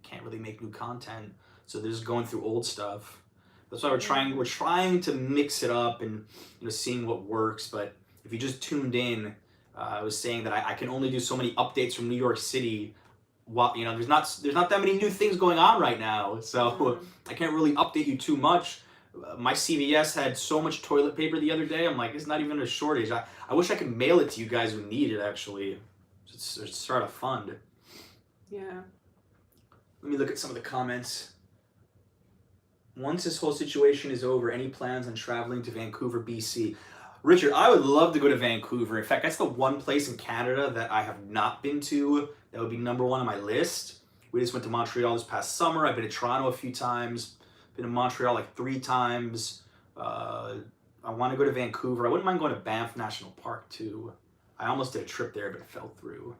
can't really make new content. So they're just going through old stuff. That's why we're trying to mix it up and, you know, seeing what works. But if you just tuned in, I was saying that I can only do so many updates from New York City. While, you know, there's not that many new things going on right now. So I can't really update you too much. My CVS had so much toilet paper the other day. I'm like, it's not even a shortage. I wish I could mail it to you guys who need it, actually. Start a fund.
Yeah.
Let me look at some of the comments. Once this whole situation is over, any plans on traveling to Vancouver, BC? Richard, I would love to go to Vancouver. In fact, that's the one place in Canada that I have not been to. That would be number 1 on my list. We just went to Montreal this past summer. I've been to Toronto a few times. Been to Montreal like 3 times. I want to go to Vancouver. I wouldn't mind going to Banff National Park too. I almost did a trip there, but it fell through.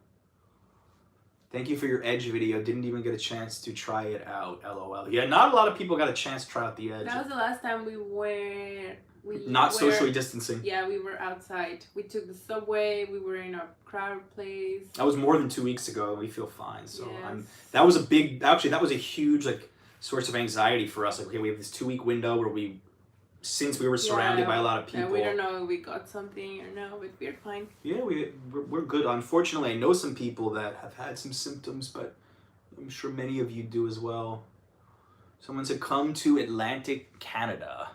Thank you for your Edge video. Didn't even get a chance to try it out. LOL. Yeah, not a lot of people got a chance to try out the Edge.
That was the last time we were...
socially distancing.
Yeah, we were outside. We took the subway. We were in a crowded place.
That was more than 2 weeks ago. We feel fine. So
yes.
That was a huge like source of anxiety for us. Like, okay, we have this 2-week window where since we were surrounded by a lot of people.
Yeah, we don't know if we got something or no, but we're fine.
Yeah, we're good. Unfortunately, I know some people that have had some symptoms, but I'm sure many of you do as well. Someone said, come to Atlantic Canada.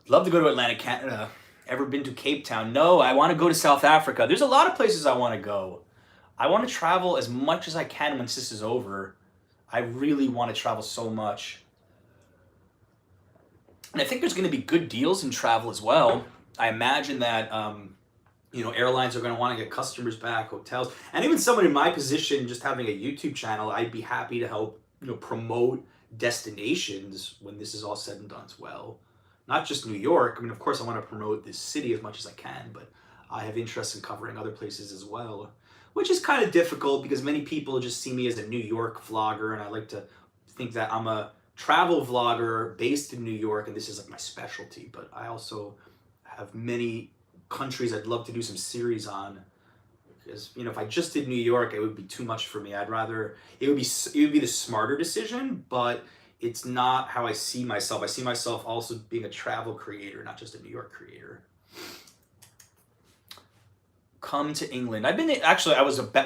I'd love to go to Atlantic Canada. Ever been to Cape Town? No, I want to go to South Africa. There's a lot of places I want to go. I want to travel as much as I can once this is over. I really want to travel so much. And I think there's going to be good deals in travel as well. I imagine that, airlines are going to want to get customers back, hotels. And even someone in my position, just having a YouTube channel, I'd be happy to help, promote destinations when this is all said and done as well. Not just New York. I mean, of course, I want to promote this city as much as I can, but I have interest in covering other places as well, which is kind of difficult because many people just see me as a New York vlogger, and I like to think that I'm a travel vlogger based in New York, and this is like my specialty. But I also have many countries I'd love to do some series on, because if I just did New York, it would be too much for me. I'd rather it would be the smarter decision, but it's not how I see myself. I see myself also being a travel creator, not just a New York creator. come to England. Actually,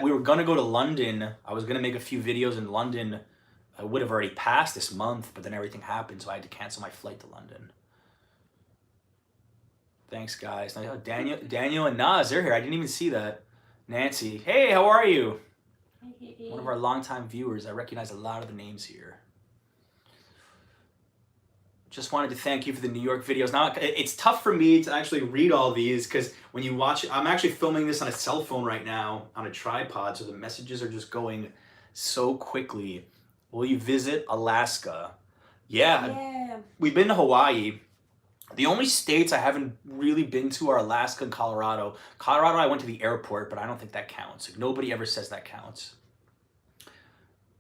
we were gonna go to London. I was gonna make a few videos in London. I would have already passed this month, but then everything happened, so I had to cancel my flight to London. Thanks, guys. Daniel and Naz, they're here. I didn't even see that. Nancy, hey, how are you? One of our longtime viewers. I recognize a lot of the names here. Just wanted to thank you for the New York videos. Now, it's tough for me to actually read all these because when you watch it, I'm actually filming this on a cell phone right now on a tripod, so the messages are just going so quickly. Will you visit Alaska? Yeah. We've been to Hawaii. The only states I haven't really been to are Alaska and Colorado. Colorado, I went to the airport, but I don't think that counts. Like, nobody ever says that counts.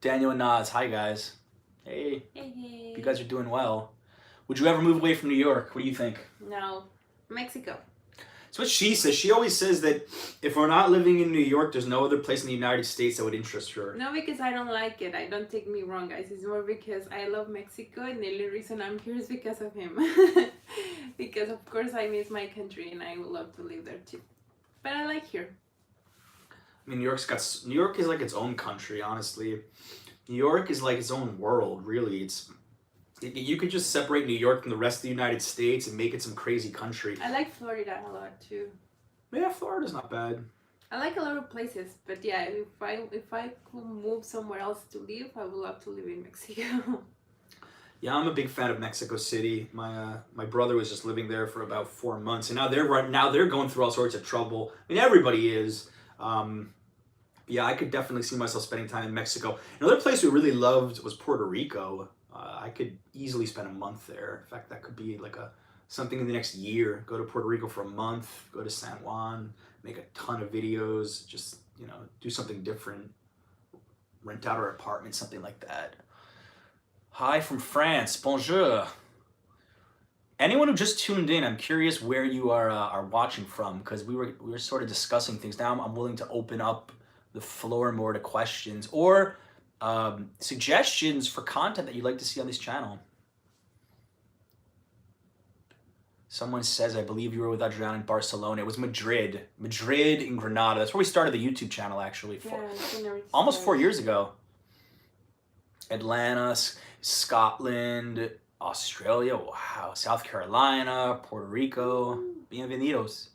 Daniel and Naz, hi guys. Hey. You guys are doing well. Would you ever move away from New York? What do you think?
No. Mexico.
That's what she says. She always says that if we're not living in New York, there's no other place in the United States that would interest her.
No, because I don't like it. Don't take me wrong, guys. It's more because I love Mexico, and the only reason I'm here is because of him. Because, of course, I miss my country, and I would love to live there, too. But I like here.
I mean, New York is like its own country, honestly. New York is like its own world, really. You could just separate New York from the rest of the United States and make it some crazy country.
I like Florida a lot too.
Yeah, Florida's not bad.
I like a lot of places, but yeah, if I could move somewhere else to live, I would love to live in Mexico.
Yeah, I'm a big fan of Mexico City. My brother was just living there for about 4 months, and now they're going through all sorts of trouble. I mean, everybody is. Yeah, I could definitely see myself spending time in Mexico. Another place we really loved was Puerto Rico. I could easily spend a month there. In fact, that could be like something in the next year. Go to Puerto Rico for a month, go to San Juan, make a ton of videos, just, do something different. Rent out our apartment, something like that. Hi from France, bonjour. Anyone who just tuned in, I'm curious where you are watching from, because we were sort of discussing things. Now I'm willing to open up the floor more to questions or suggestions for content that you'd like to see on this channel. Someone says, I believe you were with Adriana in Barcelona. It was Madrid in Granada. That's where we started the YouTube channel, actually. Almost 4 years ago. Atlanta, Scotland, Australia, wow, South Carolina, Puerto Rico, bienvenidos.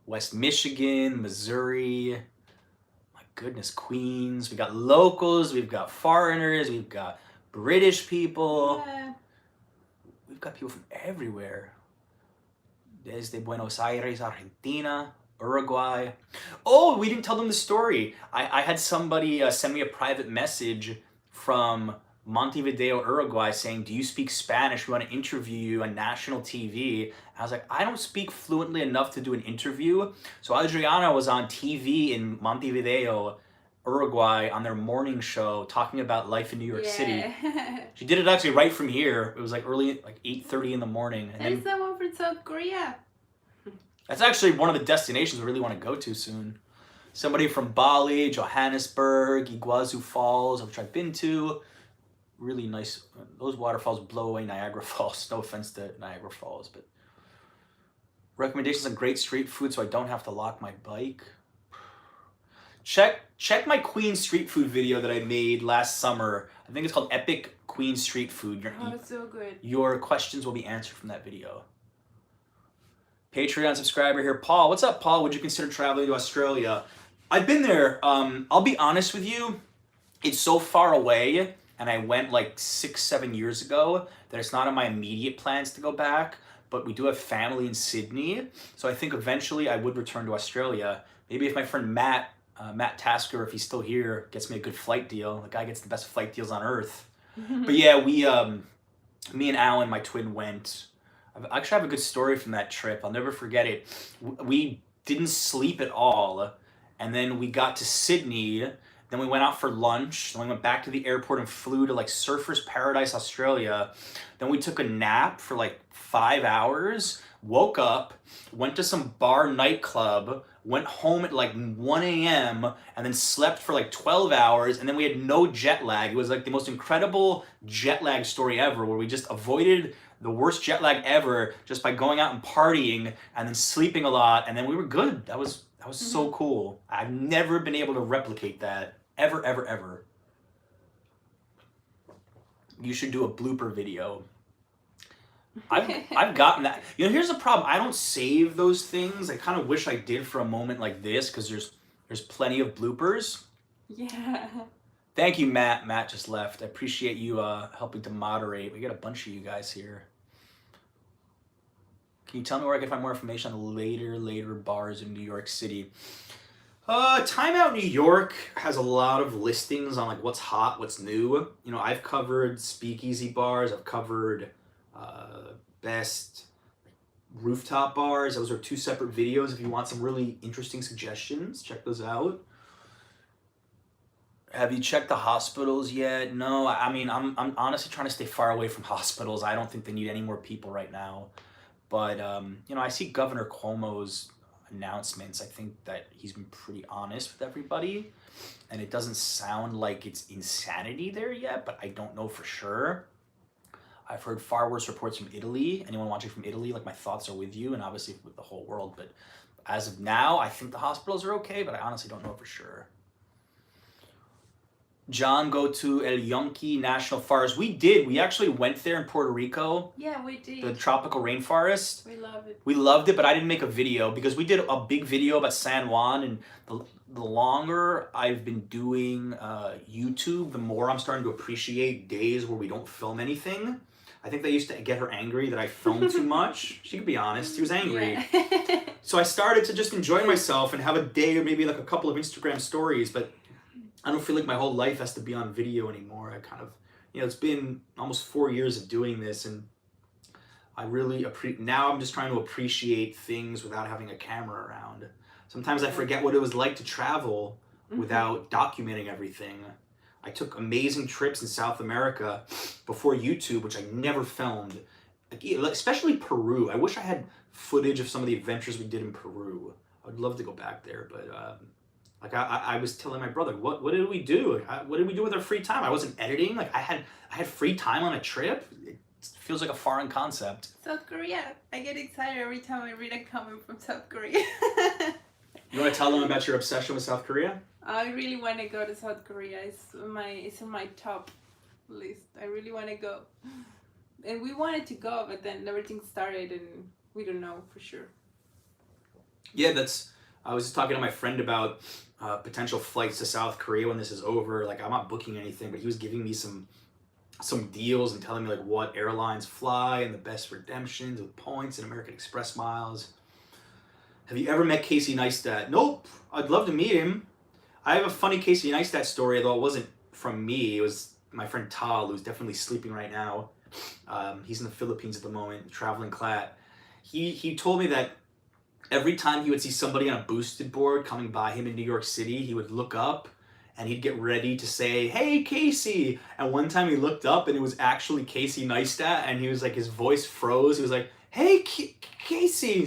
West Michigan, Missouri, goodness, Queens. We got locals, we've got foreigners, we've got British people.
Yeah.
We've got people from everywhere. Desde Buenos Aires, Argentina, Uruguay. Oh, we didn't tell them the story. I had somebody send me a private message from Montevideo, Uruguay saying, do you speak Spanish? We want to interview you on national TV. I was like, I don't speak fluently enough to do an interview. So Adriana was on TV in Montevideo, Uruguay on their morning show talking about life in New York City. She did it actually right from here. It was like early, like 8:30 in the morning. And
there's someone from South Korea.
That's actually one of the destinations we really want to go to soon. Somebody from Bali, Johannesburg, Iguazu Falls, which I've been to. Really nice. Those waterfalls blow away Niagara Falls. No offense to Niagara Falls, but recommendations on great street food so I don't have to lock my bike. Check my Queen street food video that I made last summer. I think it's called Epic Queen Street Food.
It's so good.
Your questions will be answered from that video. Patreon subscriber here. Paul, what's up, Paul? Would you consider traveling to Australia? I've been there. I'll be honest with you. It's so far away, and I went like 6-7 years ago, that it's not on my immediate plans to go back. But we do have family in Sydney, so I think eventually I would return to Australia. Maybe if my friend Matt Tasker, if he's still here, gets me a good flight deal. The guy gets the best flight deals on earth. But yeah, me and Alan, my twin, went. I actually have a good story from that trip. I'll never forget it. We didn't sleep at all, and then we got to Sydney. Then we went out for lunch. Then we went back to the airport and flew to like Surfers Paradise, Australia. Then we took a nap for like 5 hours, woke up, went to some Barr nightclub, went home at like 1 a.m. and then slept for like 12 hours, and then we had no jet lag. It was like the most incredible jet lag story ever, where we just avoided the worst jet lag ever just by going out and partying and then sleeping a lot, and then we were good. That was That was so cool. I've never been able to replicate that. Ever, ever, ever. You should do a blooper video. I've gotten that. You know, here's the problem. I don't save those things. I kind of wish I did for a moment like this, because there's plenty of bloopers.
Yeah.
Thank you, Matt. Matt just left. I appreciate you helping to moderate. We got a bunch of you guys here. Can you tell me where I can find more information on the later bars in New York City? Time Out New York has a lot of listings on like what's hot, what's new. You know, I've covered speakeasy bars. I've covered best rooftop bars. Those are 2 separate videos. If you want some really interesting suggestions, check those out. Have you checked the hospitals yet? No, I mean, I'm honestly trying to stay far away from hospitals. I don't think they need any more people right now. But, you know, I see Governor Cuomo's announcements. I think that he's been pretty honest with everybody. And it doesn't sound like it's insanity there yet, but I don't know for sure. I've heard far worse reports from Italy. Anyone watching from Italy, like, my thoughts are with you and obviously with the whole world. But as of now, I think the hospitals are okay, but I honestly don't know for sure. John, go to El Yunque National Forest. We did. We actually went there in Puerto Rico.
Yeah, we did.
The tropical rainforest.
We love it.
We loved it, but I didn't make a video because we did a big video about San Juan, and the longer I've been doing YouTube, the more I'm starting to appreciate days where we don't film anything. I think they used to get her angry that I filmed too much. She could be honest. She was angry.
Yeah.
So I started to just enjoy myself and have a day or maybe like a couple of Instagram stories, but I don't feel like my whole life has to be on video anymore. I kind of, you know, it's been almost 4 years of doing this, and I really now I'm just trying to appreciate things without having a camera around. Sometimes I forget what it was like to travel without documenting everything. I took amazing trips in South America before YouTube, which I never filmed, especially Peru. I wish I had footage of some of the adventures we did in Peru. I would love to go back there, but like I was telling my brother, what did we do? What did we do with our free time? I wasn't editing. Like I had free time on a trip. It feels like a foreign concept.
South Korea. I get excited every time I read a comment from South Korea.
You want to tell them about your obsession with South Korea?
I really want to go to South Korea. It's on my top list. I really want to go. And we wanted to go, but then everything started and we don't know for sure.
Yeah, I was just talking to my friend about potential flights to South Korea when this is over. Like, I'm not booking anything, but he was giving me some deals and telling me like what airlines fly and the best redemptions with points and American Express miles. Have you ever met Casey Neistat? Nope. I'd love to meet him. I have a funny Casey Neistat story, though it wasn't from me. It was my friend Tal, who's definitely sleeping right now. He's in the Philippines at the moment, traveling clat. He told me that every time he would see somebody on a boosted board coming by him in New York City, he would look up and he'd get ready to say, "Hey, Casey." And one time he looked up and it was actually Casey Neistat, and he was like, his voice froze. He was like, "Hey, Casey."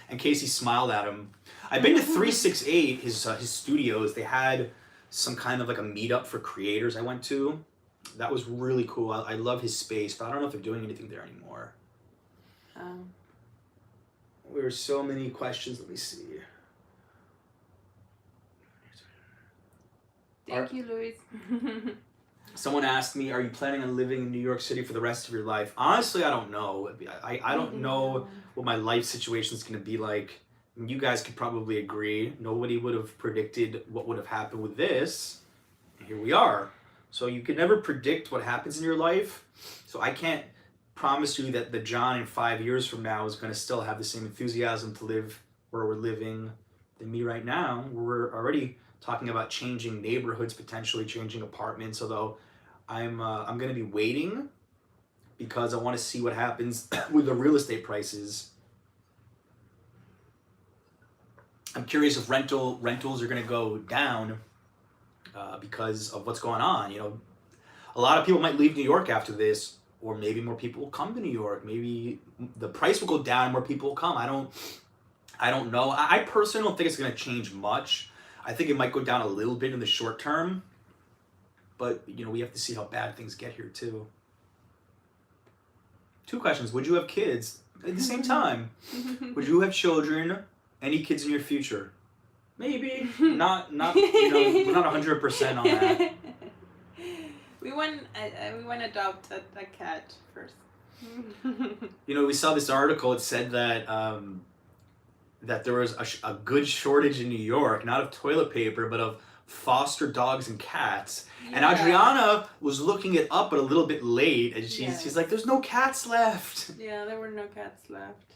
And Casey smiled at him. I've been to 368, his studios. They had some kind of like a meetup for creators I went to. That was really cool. I love his space, but I don't know if they're doing anything there anymore. There were so many questions. Let me see.
Thank you, Luis.
Someone asked me, are you planning on living in New York City for the rest of your life? Honestly, I don't know. I don't know what my life situation is going to be like. You guys could probably agree. Nobody would have predicted what would have happened with this. Here we are. So you can never predict what happens in your life. So I can't promise you that the John in 5 years from now is going to still have the same enthusiasm to live where we're living than me right now. We're already talking about changing neighborhoods, potentially changing apartments, although I'm going to be waiting because I want to see what happens with the real estate prices. I'm curious if rentals are going to go down because of what's going on. You know, a lot of people might leave New York after this, or maybe more people will come to New York. Maybe the price will go down and more people will come. I don't know. I personally don't think it's going to change much. I think it might go down a little bit in the short term, but you know, we have to see how bad things get here too. 2 questions. Would you have kids at the same time? Would you have children? Any kids in your future? Maybe. Not you know, we're not 100% on that.
We want to adopt a cat first.
You know, we saw this article. It said that that there was a good shortage in New York, not of toilet paper, but of foster dogs and cats.
Yeah.
And Adriana was looking it up, but a little bit late, and
Yes.
she's like, "There's no cats left."
Yeah, there were no cats left.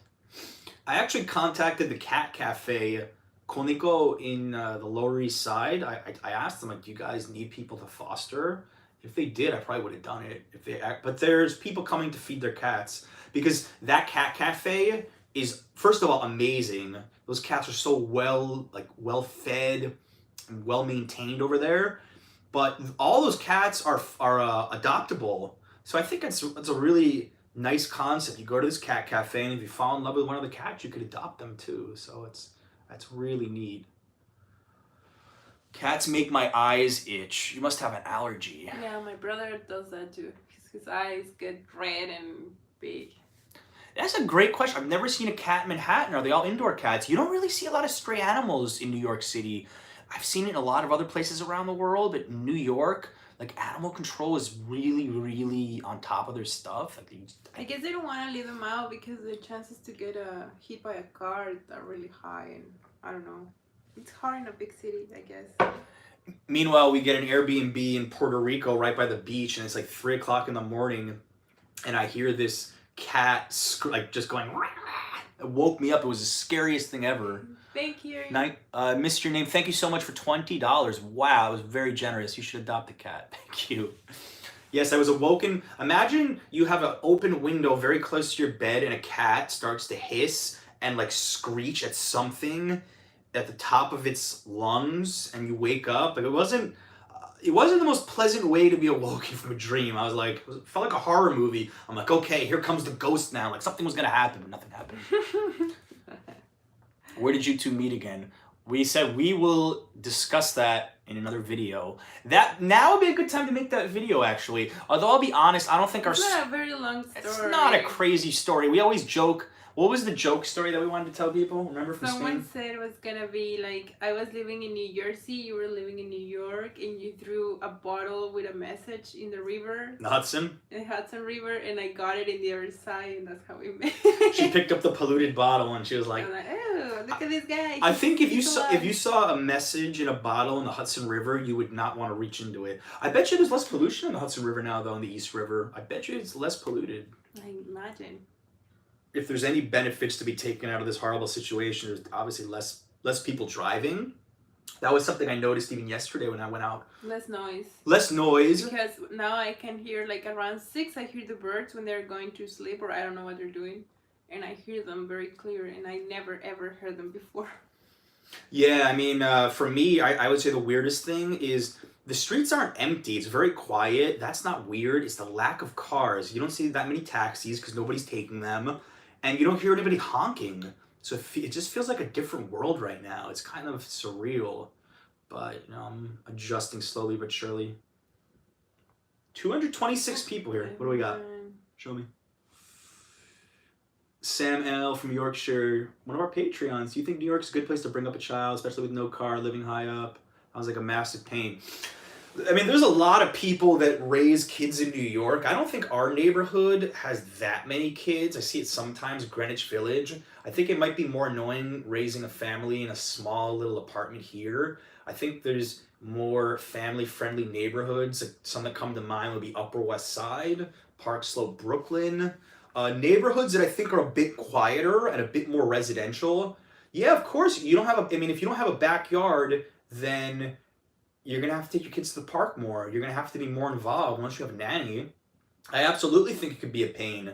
I actually contacted the cat cafe, Conico, in the Lower East Side. I asked them, like, "Do you guys need people to foster?" If they did, I probably would have done it. But there's people coming to feed their cats because that cat cafe is, first of all, amazing. Those cats are so well fed and well maintained over there. But all those cats are adoptable. So I think it's a really nice concept. You go to this cat cafe, and if you fall in love with one of the cats, you could adopt them too. So that's really neat. Cats make my eyes itch. You must have an allergy.
Yeah, my brother does that too. His eyes get red and big.
That's a great question. I've never seen a cat in Manhattan. Are they all indoor cats? You don't really see a lot of stray animals in New York City. I've seen it in a lot of other places around the world, but in New York, like, animal control is really, really on top of their stuff. Like,
I guess they don't want to leave them out because the chances to get hit by a car are really high, and I don't know. It's hard in a big city, I guess.
Meanwhile, we get an Airbnb in Puerto Rico right by the beach, and it's like 3 o'clock in the morning, and I hear this cat like just going. It woke me up. It was the scariest thing ever.
Thank you.
Missed your name. Thank you so much for $20. Wow, it was very generous. You should adopt a cat. Thank you. Yes, I was awoken. Imagine you have an open window very close to your bed, and a cat starts to hiss and like screech at something at the top of its lungs, and you wake up. Like, it wasn't the most pleasant way to be awoken from a dream. I was like, it felt like a horror movie. I'm like, okay, here comes the ghost now. Like, something was gonna happen, but nothing happened. Where did you two meet again? We said we will discuss that in another video. That now would be a good time to make that video, actually. Although I'll be honest, I don't think
it's not a very long story.
It's not a crazy story. We always joke. What was the joke story that we wanted to tell people? Remember from
Someone
Spain?
said it was gonna be like, I was living in New Jersey, you were living in New York, and you threw a bottle with a message in the river.
The Hudson?
The Hudson River, and I got it in the other side, and that's how we met.
She picked up the polluted bottle, and she was like,
I'm like, oh, look at this guy.
I think if you saw a message in a bottle in the Hudson River, you would not want to reach into it. I bet you there's less pollution in the Hudson River now, though, in the East River. I bet you it's less polluted.
I imagine.
If there's any benefits to be taken out of this horrible situation, there's obviously less people driving. That was something I noticed even yesterday when I went out.
Less noise.
Less noise.
Because now I can hear, like, around 6, I hear the birds when they're going to sleep, or I don't know what they're doing. And I hear them very clear, and I never, ever heard them before.
Yeah, I mean, for me, I would say the weirdest thing is the streets aren't empty. It's very quiet. That's not weird. It's the lack of cars. You don't see that many taxis because nobody's taking them. And you don't hear anybody honking. So it just feels like a different world right now. It's kind of surreal. But, you know, I'm adjusting slowly but surely. 226 people here. What do we got? Show me. Sam L. from Yorkshire. One of our Patreons. Do you think New York's a good place to bring up a child, especially with no car, living high up? Sounds like a massive pain. I mean, there's a lot of people that raise kids in New York. I don't think our neighborhood has that many kids. I see it sometimes, Greenwich Village. I think it might be more annoying raising a family in a small little apartment here. I think there's more family-friendly neighborhoods. Some that come to mind would be Upper West Side, Park Slope, Brooklyn. Neighborhoods that I think are a bit quieter and a bit more residential. Yeah, of course, you don't have if you don't have a backyard, then you're going to have to take your kids to the park more. You're going to have to be more involved once you have a nanny. I absolutely think it could be a pain.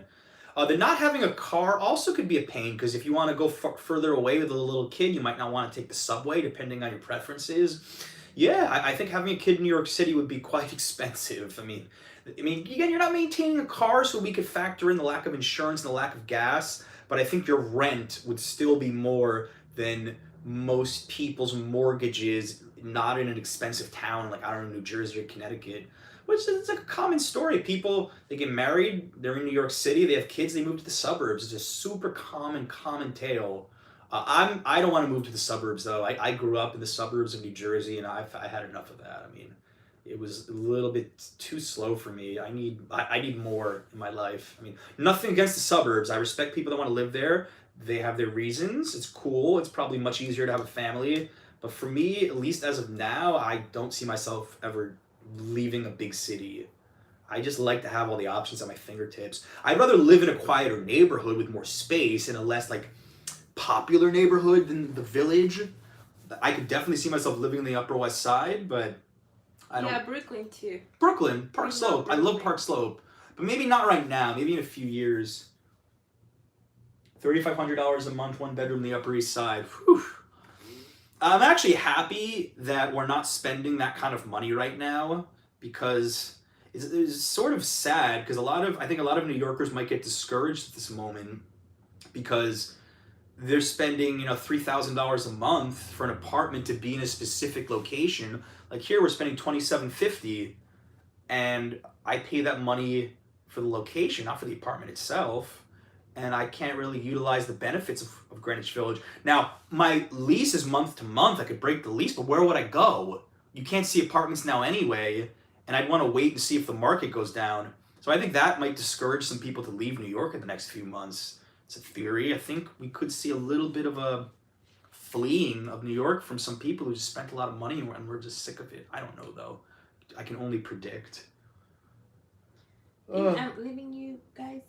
The not having a car also could be a pain because if you want to go further away with a little kid, you might not want to take the subway depending on your preferences. Yeah, I think having a kid in New York City would be quite expensive. I mean, again, you're not maintaining a car, so we could factor in the lack of insurance and the lack of gas, but I think your rent would still be more than most people's mortgages not in an expensive town like, I don't know, New Jersey or Connecticut, which is like a common story. People, they get married, they're in New York City, they have kids, they move to the suburbs. It's a super common tale. I don't want to move to the suburbs though. I grew up in the suburbs of New Jersey, and I had enough of that. I mean, it was a little bit too slow for me. I need more in my life. I mean, nothing against the suburbs. I respect people that want to live there. They have their reasons. It's cool. It's probably much easier to have a family. But for me, at least as of now, I don't see myself ever leaving a big city. I just like to have all the options at my fingertips. I'd rather live in a quieter neighborhood with more space in a less like popular neighborhood than the village. I could definitely see myself living in the Upper West Side, but I don't.
Yeah, Brooklyn too.
Brooklyn, Park
I
Slope.
love
I love
Brooklyn.
Park Slope, but maybe not right now. Maybe in a few years. $3,500 a month, one bedroom, the Upper East Side. Whew. I'm actually happy that we're not spending that kind of money right now because it's sort of sad because I think a lot of New Yorkers might get discouraged at this moment because they're spending $3,000 a month for an apartment to be in a specific location. Like here, we're spending $2,750, and I pay that money for the location, not for the apartment itself. And I can't really utilize the benefits of Greenwich Village. Now, my lease is month to month. I could break the lease, but where would I go? You can't see apartments now anyway, and I'd want to wait and see if the market goes down. So I think that might discourage some people to leave New York in the next few months. It's a theory. I think we could see a little bit of a fleeing of New York from some people who just spent a lot of money and we're just sick of it. I don't know, though. I can only predict.
I'm leaving you guys.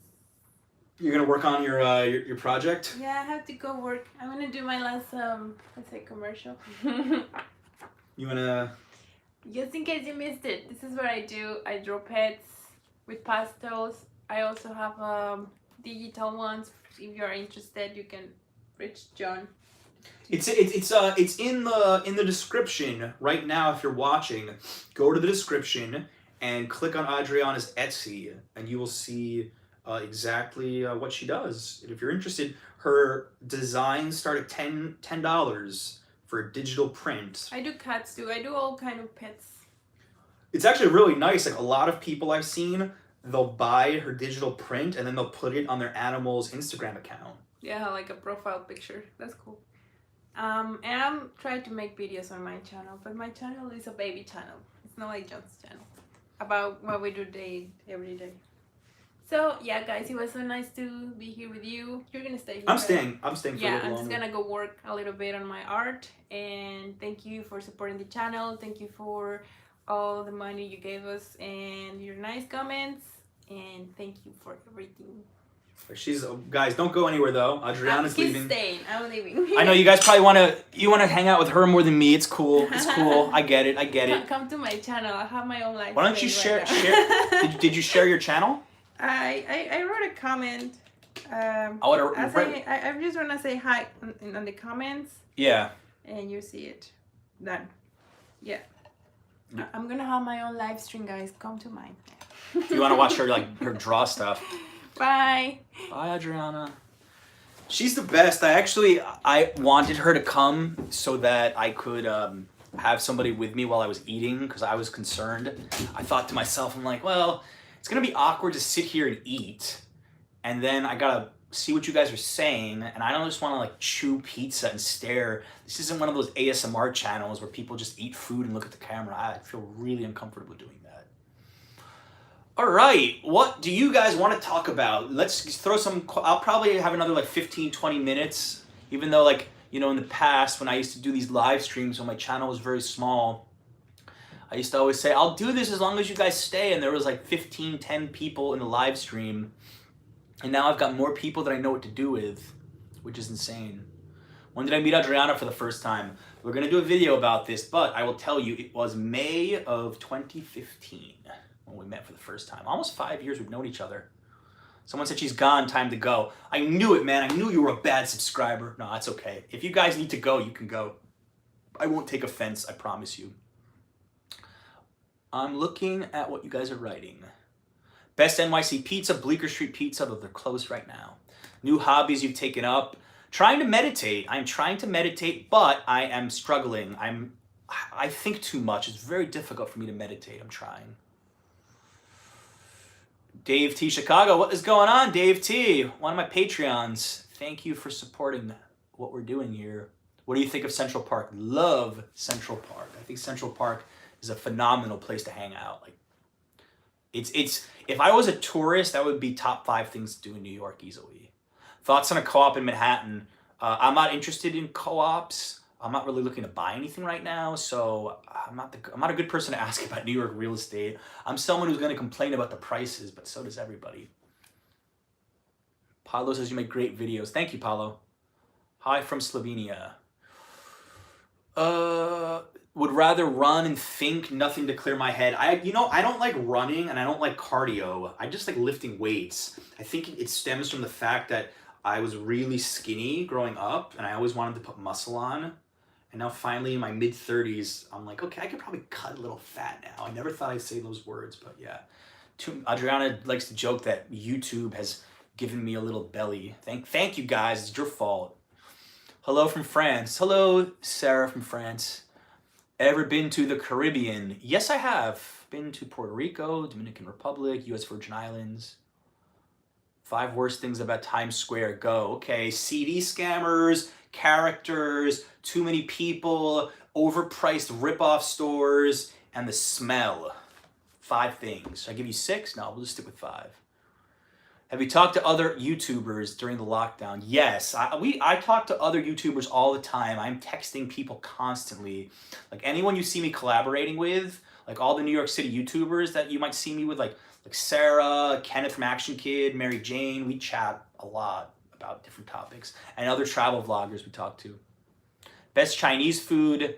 You're gonna work on your project?
Yeah, I have to go work. I'm gonna do my last let's say commercial.
You wanna?
Just in case you missed it, this is what I do. I draw pets with pastels. I also have digital ones. If you are interested, you can reach John.
It's in the description right now. If you're watching, go to the description and click on Adriana's Etsy, and you will see exactly what she does. And if you're interested, her designs start at $10 for a digital print.
I do cats too. I do all kind of pets.
It's actually really nice. Like a lot of people I've seen, they'll buy her digital print and then they'll put it on their animal's Instagram account.
Yeah, like a profile picture. That's cool. And I'm trying to make videos on my channel, but my channel is a baby channel. It's not like John's channel. About what we do every day. So yeah, guys, it was so nice to be here with you. You're gonna stay here.
I'm staying for a
yeah,
little
I'm
longer.
just gonna go work a little bit on my art. And thank you for supporting the channel. Thank you for all the money you gave us and your nice comments. And thank you for everything.
Guys, don't go anywhere though. Adriana's
He's
leaving.
staying. I'm leaving.
I know you guys probably want to hang out with her more than me. It's cool. It's cool. I get it.
Come to my channel. I have my own life.
Why don't you share? Did you share your channel?
I wrote a comment. I just want to say hi on the comments.
Yeah.
And you see it. Done. Yeah. I'm gonna have my own live stream, guys. Come to mine.
You want to watch her her draw stuff?
Bye.
Bye, Adriana. She's the best. I wanted her to come so that I could have somebody with me while I was eating because I was concerned. I thought to myself, I'm like, well, it's gonna be awkward to sit here and eat, and then I gotta see what you guys are saying, and I don't just want to like chew pizza and stare. This isn't one of those ASMR channels where people just eat food and look at the camera. I feel really uncomfortable doing that. All right, what do you guys want to talk about? Let's throw some. I'll probably have another like 15-20 minutes, even though like in the past when I used to do these live streams when my channel was very small, I used to always say, I'll do this as long as you guys stay, and there was like 10 people in the live stream. And now I've got more people than I know what to do with, which is insane. When did I meet Adriana for the first time? We're going to do a video about this, but I will tell you, it was May of 2015 when we met for the first time. Almost 5 years we've known each other. Someone said she's gone, time to go. I knew it, man. I knew you were a bad subscriber. No, that's okay. If you guys need to go, you can go. I won't take offense, I promise you. I'm looking at what you guys are writing. Best NYC pizza, Bleecker Street Pizza, though they're closed right now. New hobbies you've taken up. Trying to meditate. I'm trying to meditate, but I am struggling. I think too much. It's very difficult for me to meditate. I'm trying. Dave T. Chicago. What is going on, Dave T? One of my Patreons. Thank you for supporting what we're doing here. What do you think of Central Park? Love Central Park. I think Central Park is a phenomenal place to hang out. Like, it's if I was a tourist, that would be top 5 things to do in New York easily. Thoughts on a co-op in Manhattan? I'm not interested in co-ops. I'm not really looking to buy anything right now, so I'm not a good person to ask about New York real estate. I'm someone who's going to complain about the prices, but so does everybody. Paulo says you make great videos. Thank you, Paulo. Hi from Slovenia. Would rather run and think, nothing to clear my head. I don't like running and I don't like cardio. I just like lifting weights. I think it stems from the fact that I was really skinny growing up and I always wanted to put muscle on. And now finally in my mid-30s, I'm like, okay, I could probably cut a little fat now. I never thought I'd say those words, but yeah. Adriana likes to joke that YouTube has given me a little belly. Thank you guys, it's your fault. Hello from France. Hello, Sarah from France. Ever been to the Caribbean? Yes, I have. Been to Puerto Rico, Dominican Republic, US Virgin Islands. 5 worst things about Times Square. Go. Okay, CD scammers, characters, too many people, overpriced rip-off stores, and the smell. 5 things. Should I give you 6? No, we'll just stick with 5. Have you talked to other YouTubers during the lockdown? Yes, I talk to other YouTubers all the time. I'm texting people constantly. Like anyone you see me collaborating with, like all the New York City YouTubers that you might see me with, like Sarah, Kenneth from Action Kid, Mary Jane, we chat a lot about different topics. And other travel vloggers we talk to. Best Chinese food.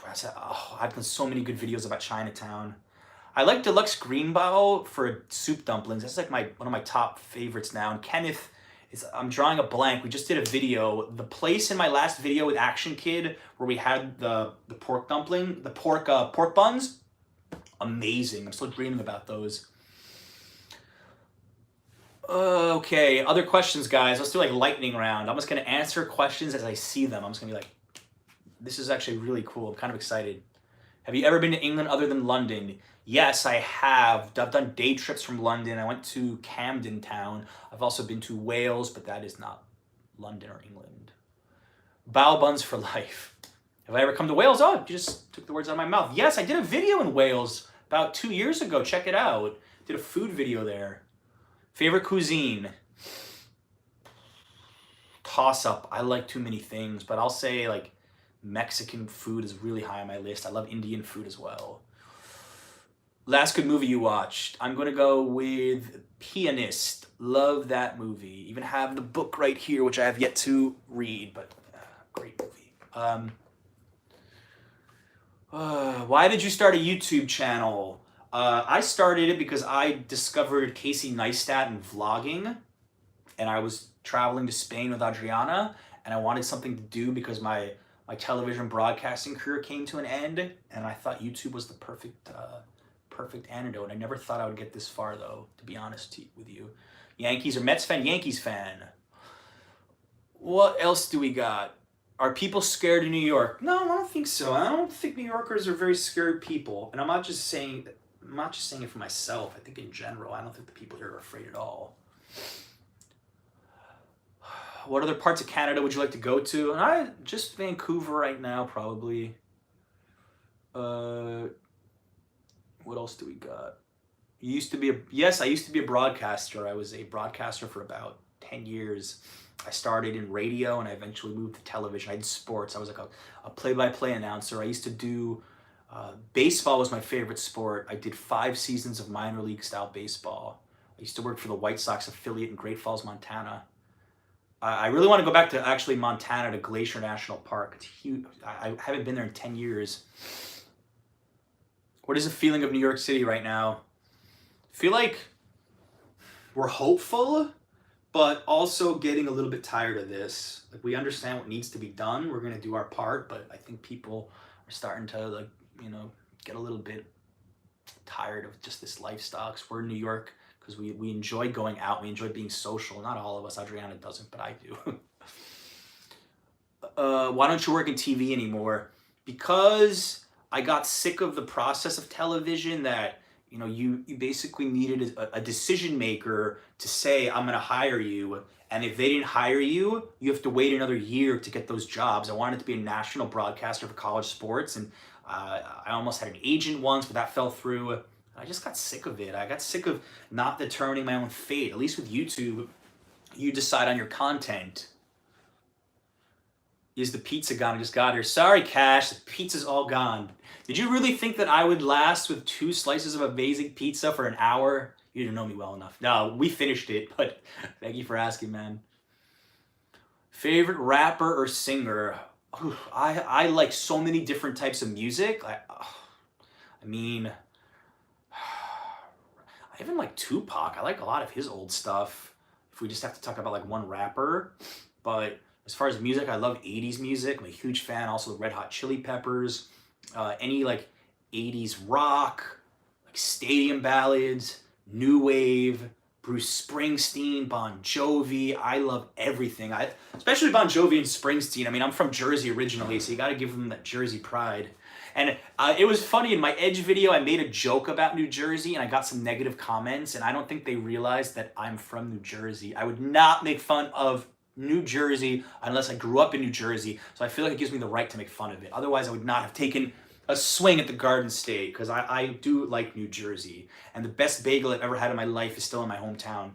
I've done so many good videos about Chinatown. I like Deluxe Greenbao for soup dumplings. That's like one of my top favorites now. And Kenneth, I'm drawing a blank. We just did a video. The place in my last video with Action Kid where we had the pork dumpling, the pork buns, amazing. I'm still dreaming about those. Okay, other questions, guys. Let's do like lightning round. I'm just gonna answer questions as I see them. I'm just gonna be like, this is actually really cool. I'm kind of excited. Have you ever been to England other than London? Yes, I have. I've done day trips from London. I went to Camden Town. I've also been to Wales, but that is not London or England. Bao buns for life. Have I ever come to Wales? Oh, you just took the words out of my mouth. Yes, I did a video in Wales about 2 years ago. Check it out. Did a food video there. Favorite cuisine? Toss up. I like too many things, but I'll say like Mexican food is really high on my list. I love Indian food as well. Last good movie you watched? I'm gonna go with Pianist. Love that movie. Even have the book right here, which I have yet to read, but great movie. Why did you start a YouTube channel? I started it because I discovered Casey Neistat and vlogging, and I was traveling to Spain with Adriana, and I wanted something to do because my television broadcasting career came to an end, and I thought YouTube was the perfect antidote. I never thought I would get this far, though, to be honest with you. Yankees or Mets fan? Yankees fan. What else do we got? Are people scared in New York? No, I don't think so. I don't think New Yorkers are very scared people, and I'm not just saying it for myself. I think in general, I don't think the people here are afraid at all. What other parts of Canada would you like to go to? And just Vancouver right now, probably. What else do we got? I used to be a broadcaster. I was a broadcaster for about 10 years. I started in radio and I eventually moved to television. I did sports. I was like a play-by-play announcer. I used to do, baseball was my favorite sport. I did 5 seasons of minor league style baseball. I used to work for the White Sox affiliate in Great Falls, Montana. I really want to go back to actually Montana to Glacier National Park. It's huge. I haven't been there in 10 years. What is the feeling of New York City right now? I feel like we're hopeful, but also getting a little bit tired of this. Like, we understand what needs to be done. We're going to do our part, but I think people are starting to get a little bit tired of just this lifestyle. Because we're in New York, because we enjoy going out. We enjoy being social. Not all of us. Adriana doesn't, but I do. Why don't you work in TV anymore? Because I got sick of the process of television that you know, you basically needed a decision maker to say, I'm going to hire you. And if they didn't hire you, you have to wait another year to get those jobs. I wanted to be a national broadcaster for college sports, and I almost had an agent once, but that fell through. I just got sick of it. I got sick of not determining my own fate. At least with YouTube, you decide on your content. Is the pizza gone? I just got here. Sorry, Cash, the pizza's all gone. Did you really think that I would last with 2 slices of amazing pizza for an hour? You didn't know me well enough. No, we finished it, but thank you for asking, man. Favorite rapper or singer? I like so many different types of music. I mean, I even like Tupac. I like a lot of his old stuff. If we just have to talk about like one rapper. But as far as music, I love 80s music. I'm a huge fan. Also, Red Hot Chili Peppers. Any like 80s rock, like stadium ballads, new wave, Bruce Springsteen, Bon Jovi. I love everything. Especially Bon Jovi and Springsteen. I mean, I'm from Jersey originally, so you got to give them that Jersey pride. And it was funny, in my Edge video, I made a joke about New Jersey, and I got some negative comments, and I don't think they realized that I'm from New Jersey. I would not make fun of New Jersey unless I grew up in New Jersey, so I feel like it gives me the right to make fun of it. Otherwise, I would not have taken a swing at the Garden State, because I do like New Jersey. And the best bagel I've ever had in my life is still in my hometown.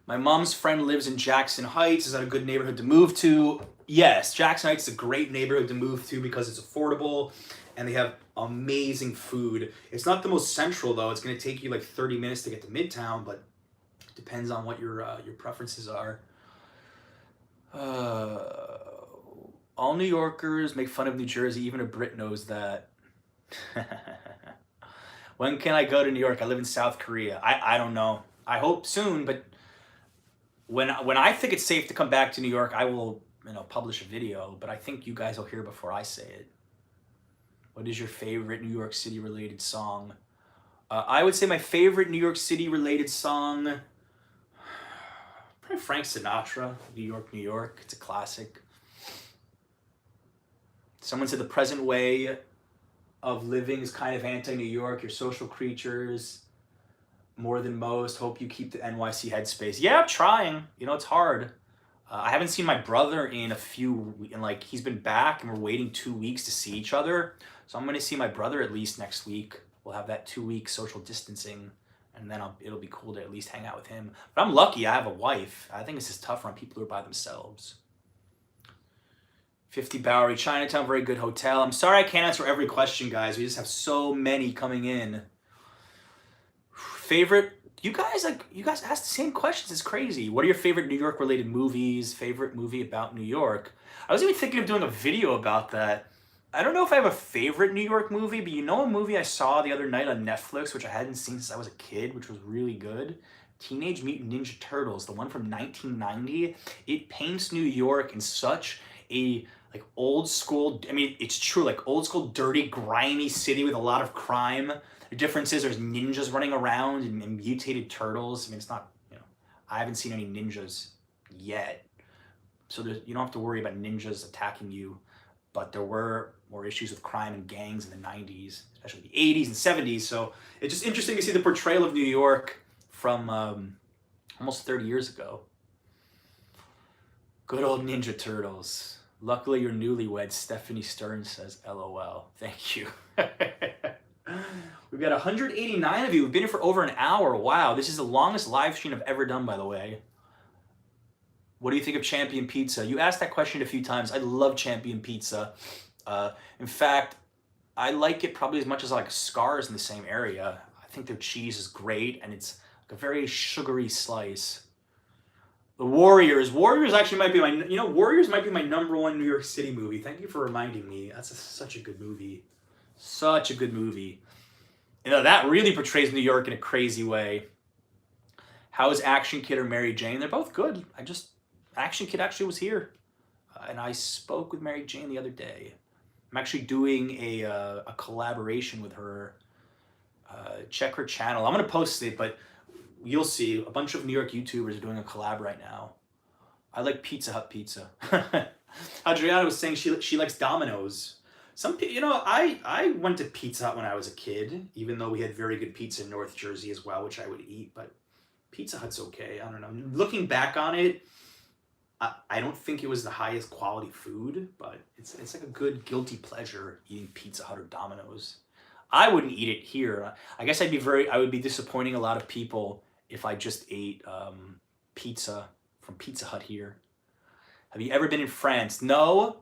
My mom's friend lives in Jackson Heights. Is that a good neighborhood to move to? Yes, Jackson Heights is a great neighborhood to move to because it's affordable and they have amazing food. It's not the most central though. It's going to take you like 30 minutes to get to Midtown, but it depends on what your preferences are. All New Yorkers make fun of New Jersey. Even a Brit knows that. When can I go to New York? I live in South Korea. I don't know. I hope soon, but when I think it's safe to come back to New York, I will, publish a video, but I think you guys will hear before I say it. What is your favorite New York City related song? I would say my favorite New York City related song, probably Frank Sinatra, New York, New York. It's a classic. Someone said the present way of living is kind of anti-New York. You're social creatures more than most. Hope you keep the NYC headspace. Yeah, I'm trying. It's hard. I haven't seen my brother in he's been back and we're waiting 2 weeks to see each other. So I'm going to see my brother at least next week. We'll have that 2-week social distancing, and then it'll be cool to at least hang out with him. But I'm lucky I have a wife. I think this is tougher on people who are by themselves. 50 Bowery, Chinatown, very good hotel. I'm sorry I can't answer every question, guys. We just have so many coming in. Favorite, you guys ask the same questions. It's crazy. What are your favorite New York related movies? Favorite movie about New York? I was even thinking of doing a video about that. I don't know if I have a favorite New York movie, but a movie I saw the other night on Netflix, which I hadn't seen since I was a kid, which was really good. Teenage Mutant Ninja Turtles, the one from 1990. It paints New York in such a old school, it's true, old school, dirty, grimy city with a lot of crime. The difference is there's ninjas running around and mutated turtles. It's not, I haven't seen any ninjas yet. So you don't have to worry about ninjas attacking you. But there were more issues with crime and gangs in the 90s, especially the 80s and 70s. So it's just interesting to see the portrayal of New York from almost 30 years ago. Good old Ninja Turtles. Luckily, you're newlywed, Stephanie Stern says, LOL. Thank you. We've got 189 of you. We've been here for over an hour. Wow, this is the longest live stream I've ever done, by the way. What do you think of Champion Pizza? You asked that question a few times. I love Champion Pizza. In fact, I like it probably as much as Scars in the same area. I think their cheese is great, and it's a very sugary slice. The Warriors. Warriors actually might be Warriors might be my #1 New York City movie. Thank you for reminding me. That's such a good movie. Such a good movie. That really portrays New York in a crazy way. How is Action Kid or Mary Jane? They're both good. Action Kid actually was here. And I spoke with Mary Jane the other day. I'm actually doing a collaboration with her. Check her channel. I'm going to post it, but you'll see a bunch of New York YouTubers are doing a collab right now. I like Pizza Hut pizza. Adriana was saying she likes Domino's. You know, I went to Pizza Hut when I was a kid, even though we had very good pizza in North Jersey as well, which I would eat, but Pizza Hut's okay. I don't know. Looking back on it, I don't think it was the highest quality food, but it's like a good guilty pleasure eating Pizza Hut or Domino's. I wouldn't eat it here. I guess I would be disappointing a lot of people if I just ate pizza from Pizza Hut here. Have you ever been in France? No,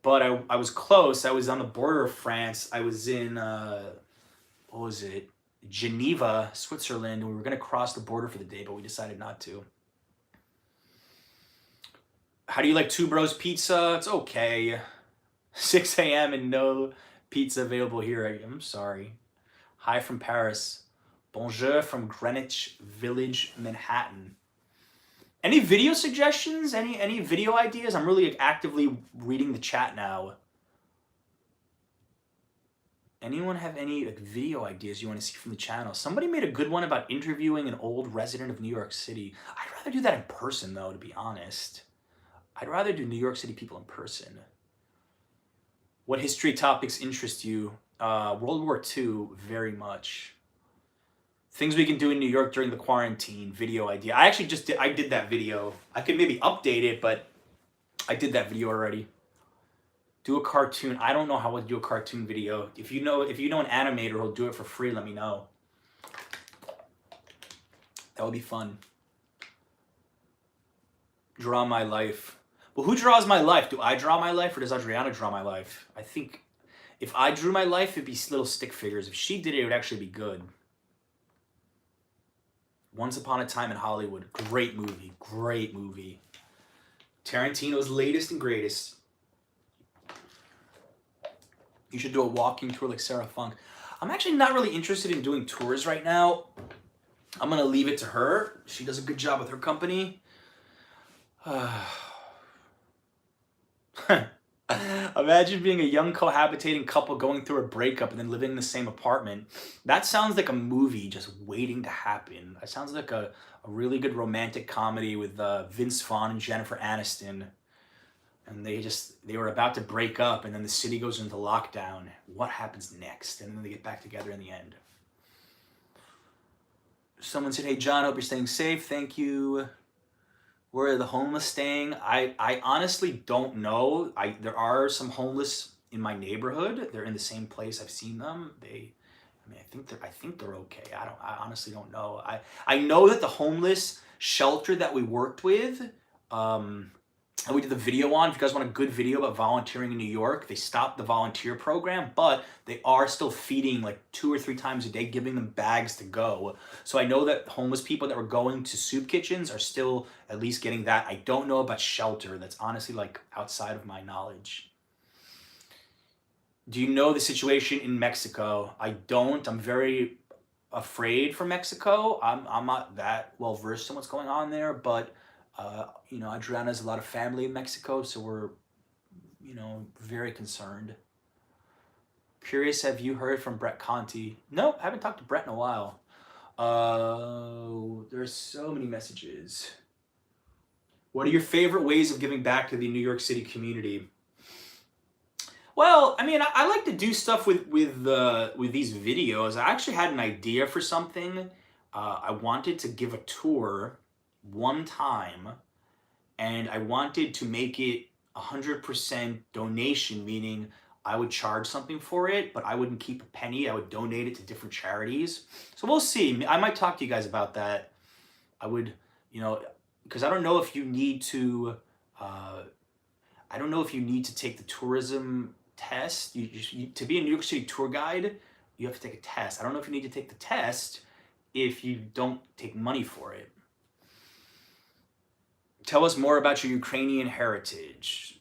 but I was close. I was on the border of France. I was in, what was it? Geneva, Switzerland. And we were going to cross the border for the day, but we decided not to. How do you like Two Bros Pizza? It's okay. 6 a.m. and no pizza available here. I'm sorry. Hi from Paris. Bonjour from Greenwich Village, Manhattan. Any video suggestions? Any video ideas? I'm really actively reading the chat now. Anyone have any video ideas you want to see from the channel? Somebody made a good one about interviewing an old resident of New York City. I'd rather do that in person, though, to be honest. I'd rather do New York City people in person. What history topics interest you? World War II, very much. Things we can do in New York during the quarantine, video idea. I actually I did that video. I could maybe update it, but I did that video already. Do a cartoon. I don't know how to do a cartoon video. If you know an animator who'll do it for free, let me know. That would be fun. Draw my life. Well, who draws my life? Do I draw my life or does Adriana draw my life? I think if I drew my life, it'd be little stick figures. If she did it, it would actually be good. Once Upon a Time in Hollywood. Great movie. Great movie. Tarantino's latest and greatest. You should do a walking tour like Sarah Funk. I'm actually not really interested in doing tours right now. I'm going to leave it to her. She does a good job with her company. Imagine being a young cohabitating couple going through a breakup and then living in the same apartment. That sounds like a movie just waiting to happen. That sounds like a really good romantic comedy with Vince Vaughn and Jennifer Aniston. And they were about to break up and then the city goes into lockdown. What happens next? And then they get back together in the end. Someone said, hey John, hope you're staying safe. Thank you. Where are the homeless staying? I honestly don't know. There are some homeless in my neighborhood. They're in the same place. I've seen them. I think they're okay. I honestly don't know. I know that the homeless shelter that we worked with, and we did the video on, if you guys want a good video about volunteering in New York, they stopped the volunteer program, but they are still feeding like 2 or 3 times a day, giving them bags to go. So I know that homeless people that were going to soup kitchens are still at least getting that. I don't know about shelter. That's honestly like outside of my knowledge. Do you know the situation in Mexico? I don't. I'm very afraid for Mexico. I'm not that well versed in what's going on there, but Adriana has a lot of family in Mexico, so we're, very concerned. Curious, have you heard from Brett Conti? No, I haven't talked to Brett in a while. There's so many messages. What are your favorite ways of giving back to the New York City community? Well, I like to do stuff with these videos. I actually had an idea for something. I wanted to give a tour one time, and I wanted to make it 100% donation, meaning I would charge something for it, but I wouldn't keep a penny. I would donate it to different charities. So we'll see. I might talk to you guys about that. I would, because I don't know if you need to, take the tourism test. To be a New York City tour guide, you have to take a test. I don't know if you need to take the test if you don't take money for it. Tell us more about your Ukrainian heritage.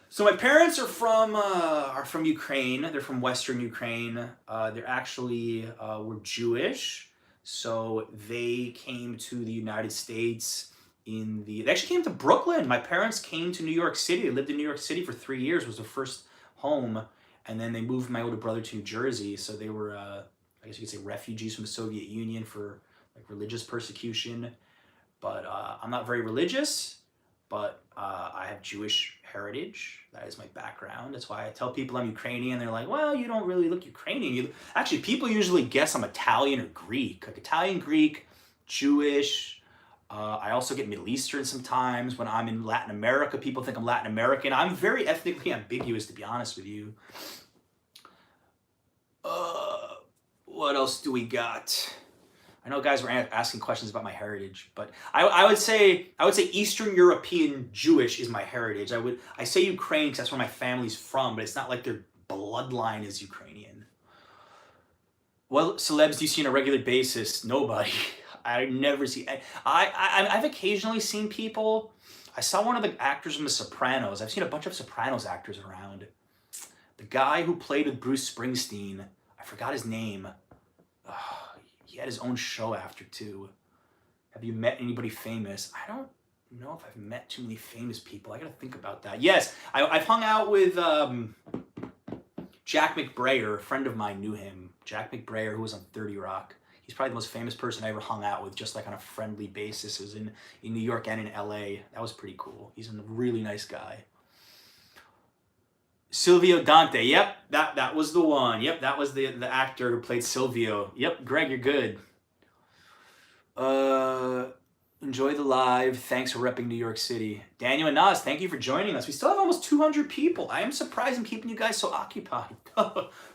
So my parents are from Ukraine. They're from Western Ukraine. They're actually were Jewish. So they came to the United States they actually came to Brooklyn. My parents came to New York City. They lived in New York City for 3 years. It was their first home. And then they moved my older brother to New Jersey. So they were, I guess you could say, refugees from the Soviet Union for like religious persecution. But I'm not very religious, but I have Jewish heritage. That is my background. That's why I tell people I'm Ukrainian. They're like, well, you don't really look Ukrainian. Actually, people usually guess I'm Italian or Greek. Like Italian, Greek, Jewish. I also get Middle Eastern sometimes. When I'm in Latin America, people think I'm Latin American. I'm very ethnically ambiguous, to be honest with you. What else do we got? I know guys were asking questions about my heritage, but I would say Eastern European Jewish is my heritage. I say Ukraine because that's where my family's from, but it's not like their bloodline is Ukrainian. What celebs do you see on a regular basis? Nobody. I never see. I've occasionally seen people. I saw one of the actors from The Sopranos. I've seen a bunch of Sopranos actors around. The guy who played with Bruce Springsteen, I forgot his name. He had his own show after too. Have you met anybody famous? I don't know if I've met too many famous people. I gotta think about that. Yes, I've hung out with Jack McBrayer. A friend of mine knew him. Jack McBrayer, who was on 30 Rock. He's probably the most famous person I ever hung out with, just like on a friendly basis. It was in New York and in LA. That was pretty cool. He's a really nice guy. Silvio Dante. Yep, that was the one. Yep, that was the actor who played Silvio. Yep, Greg, you're good. Enjoy the live. Thanks for repping New York City. Daniel and Nas, thank you for joining us. We still have almost 200 people. I am surprised I'm keeping you guys so occupied.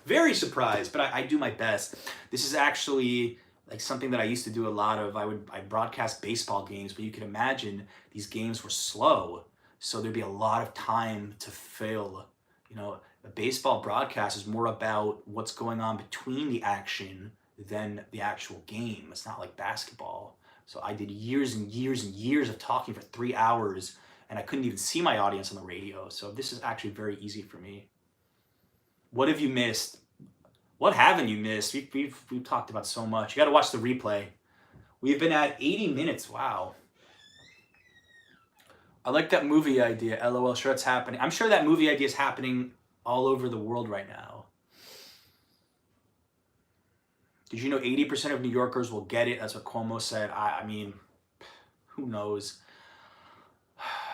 Very surprised, but I do my best. This is actually like something that I used to do a lot of. I broadcast baseball games, but you can imagine these games were slow, so there'd be a lot of time to fill. You know, a baseball broadcast is more about what's going on between the action than the actual game. It's not like basketball. So I did years and years and years of talking for 3 hours, and I couldn't even see my audience on the radio. So this is actually very easy for me. What have you missed? What haven't you missed? We've talked about so much. You got to watch the replay. We've been at 80 minutes. Wow. I like that movie idea. LOL, sure it's happening. I'm sure that movie idea is happening all over the world right now. Did you know 80% of New Yorkers will get it? That's what Cuomo said. I mean, who knows?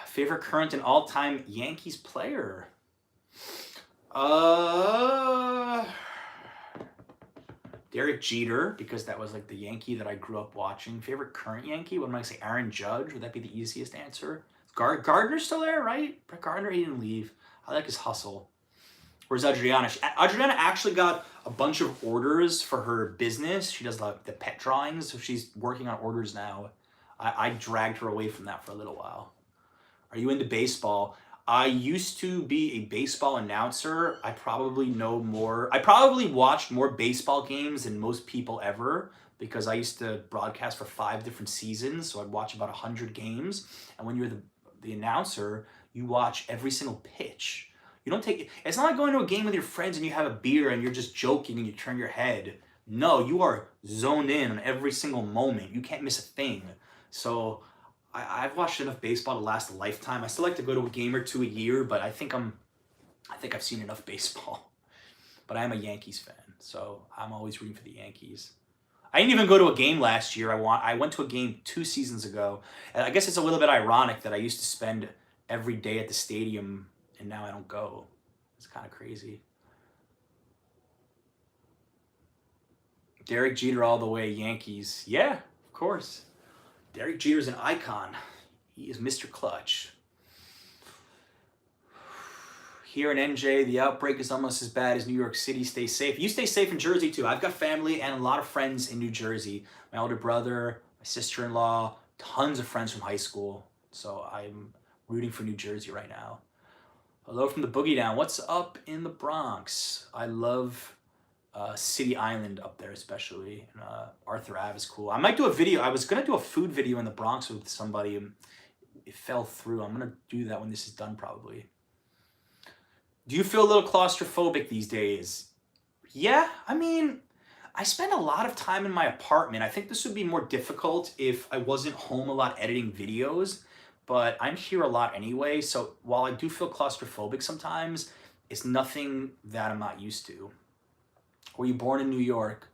Favorite current and all-time Yankees player? Derek Jeter, because that was like the Yankee that I grew up watching. Favorite current Yankee? What am I going to say? Aaron Judge? Would that be the easiest answer? Gardner's still there, right? Brett Gardner, he didn't leave. I like his hustle. Where's Adriana? Adriana actually got a bunch of orders for her business. She does like the pet drawings, so she's working on orders now. I dragged her away from that for a little while. Are you into baseball? I used to be a baseball announcer. I probably know more. I probably watched more baseball games than most people ever, because I used to broadcast for 5 different seasons, so I'd watch about 100 games. And when you're the announcer, you watch every single pitch. You don't take, it's not like going to a game with your friends and you have a beer and you're just joking and you turn your head. No, you are zoned in on every single moment. You can't miss a thing. So I've watched enough baseball to last a lifetime. I still like to go to a game or two a year, but I think I've seen enough baseball. But I am a Yankees fan, so I'm always rooting for the Yankees. I didn't even go to a game last year. I went to a game 2 seasons ago. And I guess it's a little bit ironic that I used to spend every day at the stadium and now I don't go. It's kind of crazy. Derek Jeter all the way, Yankees. Yeah, of course. Derek Jeter's an icon. He is Mr. Clutch. Here in NJ, the outbreak is almost as bad as New York City. Stay safe. You stay safe in Jersey too. I've got family and a lot of friends in New Jersey. My older brother, my sister-in-law, tons of friends from high school. So I'm rooting for New Jersey right now. Hello from the Boogie Down. What's up in the Bronx? I love City Island up there especially. And, Arthur Ave is cool. I might do a video. I was going to do a food video in the Bronx with somebody. And it fell through. I'm going to do that when this is done probably. Do you feel a little claustrophobic these days? Yeah, I mean, I spend a lot of time in my apartment. I think this would be more difficult if I wasn't home a lot editing videos. But I'm here a lot anyway, so while I do feel claustrophobic sometimes, it's nothing that I'm not used to. Were you born in New York?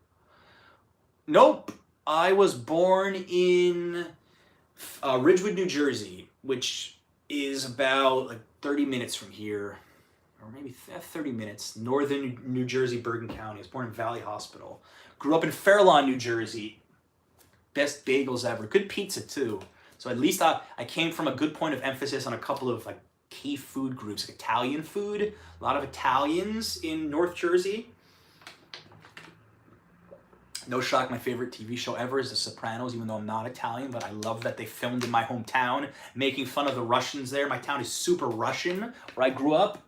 Nope. I was born in Ridgewood, New Jersey, which is about like 30 minutes from here, or maybe 30 minutes, northern New Jersey, Bergen County. I was born in Valley Hospital. Grew up in Fairlawn, New Jersey. Best bagels ever. Good pizza too. So at least I came from a good point of emphasis on a couple of like key food groups, like Italian food. A lot of Italians in North Jersey. No shock, my favorite TV show ever is The Sopranos, even though I'm not Italian, but I love that they filmed in my hometown, making fun of the Russians there. My town is super Russian, where I grew up.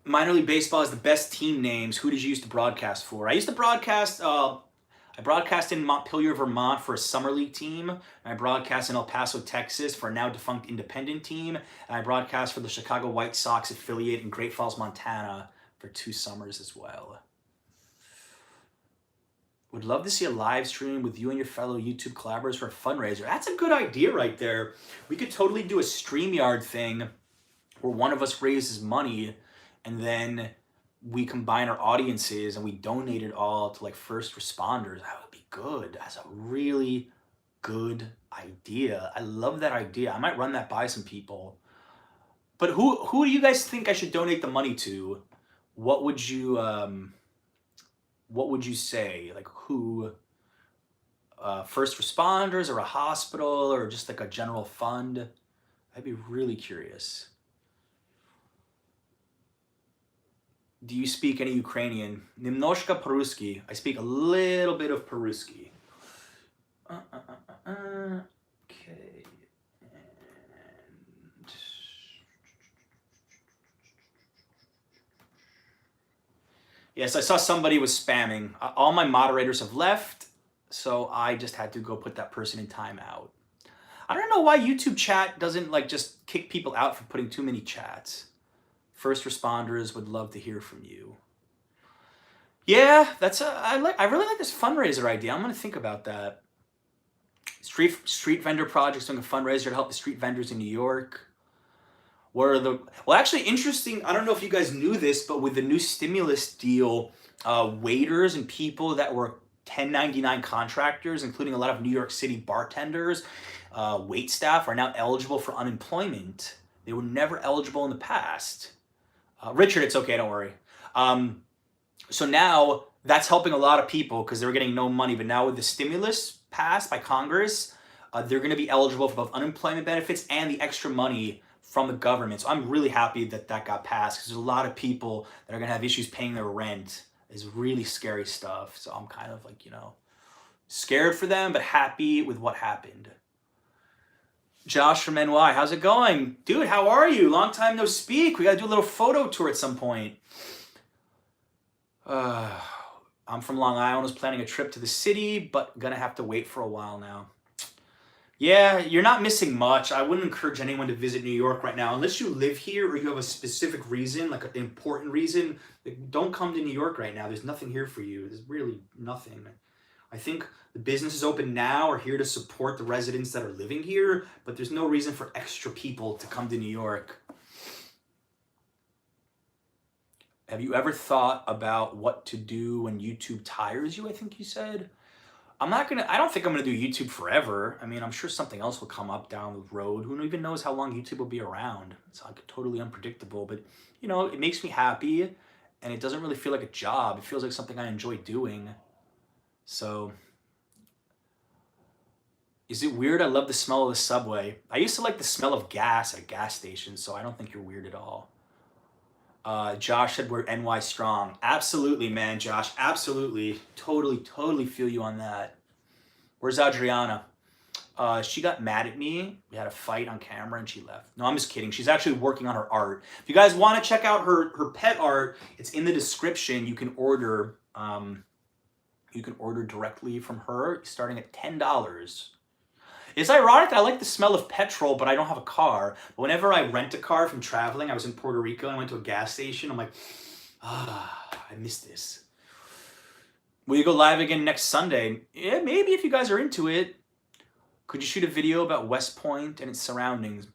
Minor League Baseball is the best team names. Who did you used to broadcast for? I used to broadcast, I broadcast in Montpelier, Vermont for a summer league team. I broadcast in El Paso, Texas for a now defunct independent team. And I broadcast for the Chicago White Sox affiliate in Great Falls, Montana for 2 summers as well. Would love to see a live stream with you and your fellow YouTube collaborators for a fundraiser. That's a good idea right there. We could totally do a StreamYard thing where one of us raises money and then we combine our audiences and we donate it all to like first responders. That would be good. That's a really good idea. I love that idea. I might run that by some people. But who do you guys think I should donate the money to? What would you say? Like who? First responders or a hospital or just like a general fund? I'd be really curious. Do you speak any Ukrainian? Немножко по-русски. I speak a little bit of по-русски. Okay. And... Yes, I saw somebody was spamming. All my moderators have left, so I just had to go put that person in timeout. I don't know why YouTube chat doesn't like just kick people out for putting too many chats. First responders would love to hear from you. Yeah, I really like this fundraiser idea. I'm gonna think about that. Street vendor projects, doing a fundraiser to help the street vendors in New York. Well, actually interesting. I don't know if you guys knew this, but with the new stimulus deal, waiters and people that were 1099 contractors, including a lot of New York City bartenders, wait staff, are now eligible for unemployment. They were never eligible in the past. Richard, it's okay, don't worry. So now that's helping a lot of people because they were getting no money. But now with the stimulus passed by Congress, they're going to be eligible for both unemployment benefits and the extra money from the government. So I'm really happy that that got passed because there's a lot of people that are going to have issues paying their rent. It's really scary stuff. So I'm kind of like, scared for them, but happy with what happened. Josh from NY, how's it going? Dude, how are you? Long time no speak. We got to do a little photo tour at some point. I'm from Long Island. I was planning a trip to the city, but gonna have to wait for a while now. Yeah, you're not missing much. I wouldn't encourage anyone to visit New York right now. Unless you live here or you have a specific reason, like an important reason, don't come to New York right now. There's nothing here for you. There's really nothing. I think the businesses open now are here to support the residents that are living here, but there's no reason for extra people to come to New York. Have you ever thought about what to do when YouTube tires you, I think you said? I don't think I'm gonna do YouTube forever. I mean, I'm sure something else will come up down the road. Who even knows how long YouTube will be around? It's like totally unpredictable, but it makes me happy and it doesn't really feel like a job. It feels like something I enjoy doing. So, is it weird? I love the smell of the subway. I used to like the smell of gas at a gas station, so I don't think you're weird at all. Josh said we're NY strong. Absolutely, man, Josh. Absolutely. Totally feel you on that. Where's Adriana? She got mad at me. We had a fight on camera and she left. No, I'm just kidding. She's actually working on her art. If you guys want to check out her pet art, it's in the description. You can order directly from her, starting at $10. It's ironic that I like the smell of petrol, but I don't have a car. But whenever I rent a car from traveling, I was in Puerto Rico and I went to a gas station. I'm like, I miss this. Will you go live again next Sunday? Yeah, maybe if you guys are into it. Could you shoot a video about West Point and its surroundings?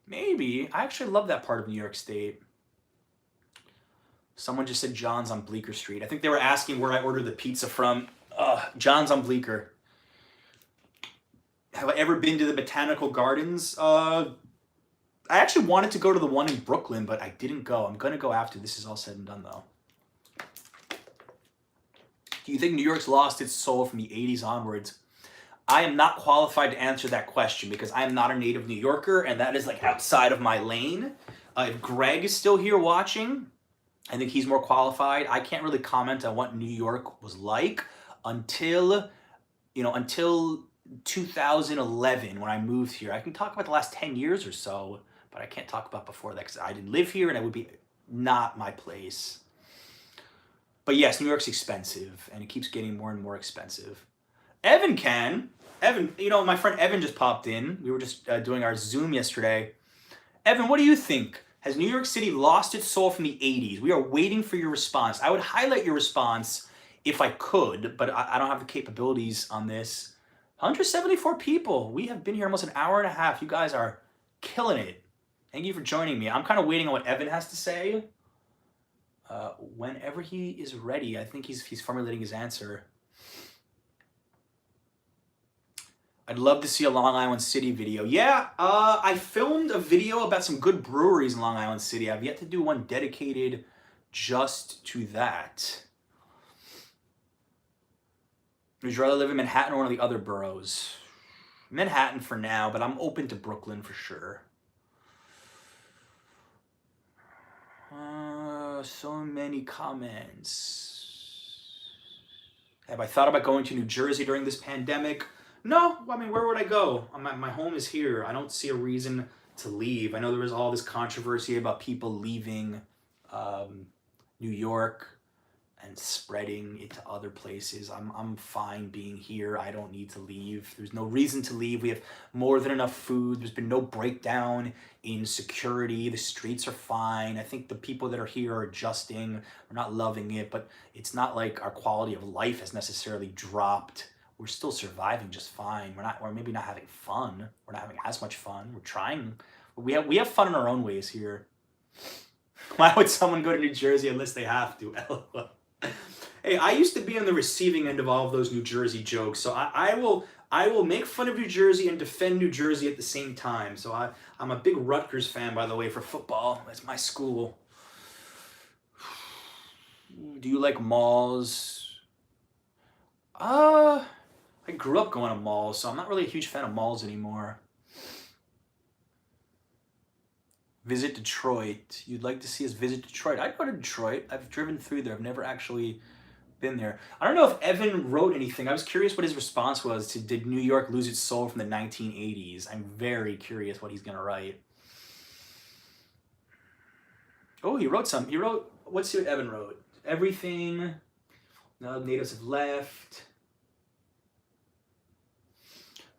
Maybe. I actually love that part of New York State. Someone just said John's on Bleecker Street. I think they were asking where I ordered the pizza from. John's on Bleecker. Have I ever been to the Botanical Gardens? I actually wanted to go to the one in Brooklyn, but I didn't go. I'm going to go after this is all said and done, though. Do you think New York's lost its soul from the 80s onwards? I am not qualified to answer that question because I am not a native New Yorker, and that is like outside of my lane. If Greg is still here watching, I think he's more qualified. I can't really comment on what New York was like until 2011 when I moved here. I can talk about the last 10 years or so, but I can't talk about before that because I didn't live here and it would be not my place. But yes, New York's expensive and it keeps getting more and more expensive. Evan, my friend Evan just popped in. We were just doing our Zoom yesterday. Evan, what do you think? Has New York City lost its soul from the 80s? We are waiting for your response. I would highlight your response if I could, but I don't have the capabilities on this. 174 people. We have been here almost an hour and a half. You guys are killing it. Thank you for joining me. I'm kind of waiting on what Evan has to say. Whenever he is ready, I think he's formulating his answer. I'd love to see a Long Island City video. Yeah, I filmed a video about some good breweries in Long Island City. I've yet to do one dedicated just to that. Would you rather live in Manhattan or one of the other boroughs? Manhattan for now, but I'm open to Brooklyn for sure. So many comments. Have I thought about going to New Jersey during this pandemic? No, I mean, where would I go? My home is here. I don't see a reason to leave. I know there was all this controversy about people leaving New York and spreading it to other places. I'm fine being here. I don't need to leave. There's no reason to leave. We have more than enough food. There's been no breakdown in security. The streets are fine. I think the people that are here are adjusting. We're not loving it, but it's not like our quality of life has necessarily dropped. We're still surviving just fine. We're maybe not having fun. We're not having as much fun. We're trying. We have fun in our own ways here. Why would someone go to New Jersey unless they have to? Hey, I used to be on the receiving end of all of those New Jersey jokes, so I will make fun of New Jersey and defend New Jersey at the same time. So I'm a big Rutgers fan, by the way, for football. That's my school. Do you like malls? I grew up going to malls, so I'm not really a huge fan of malls anymore. Visit Detroit. You'd like to see us visit Detroit? I'd go to Detroit. I've driven through there. I've never actually been there. I don't know if Evan wrote anything. I was curious what his response was to did New York lose its soul from the 1980s? I'm very curious what he's going to write. Oh, he wrote some. Let's see what Evan wrote. Everything. No, natives have left.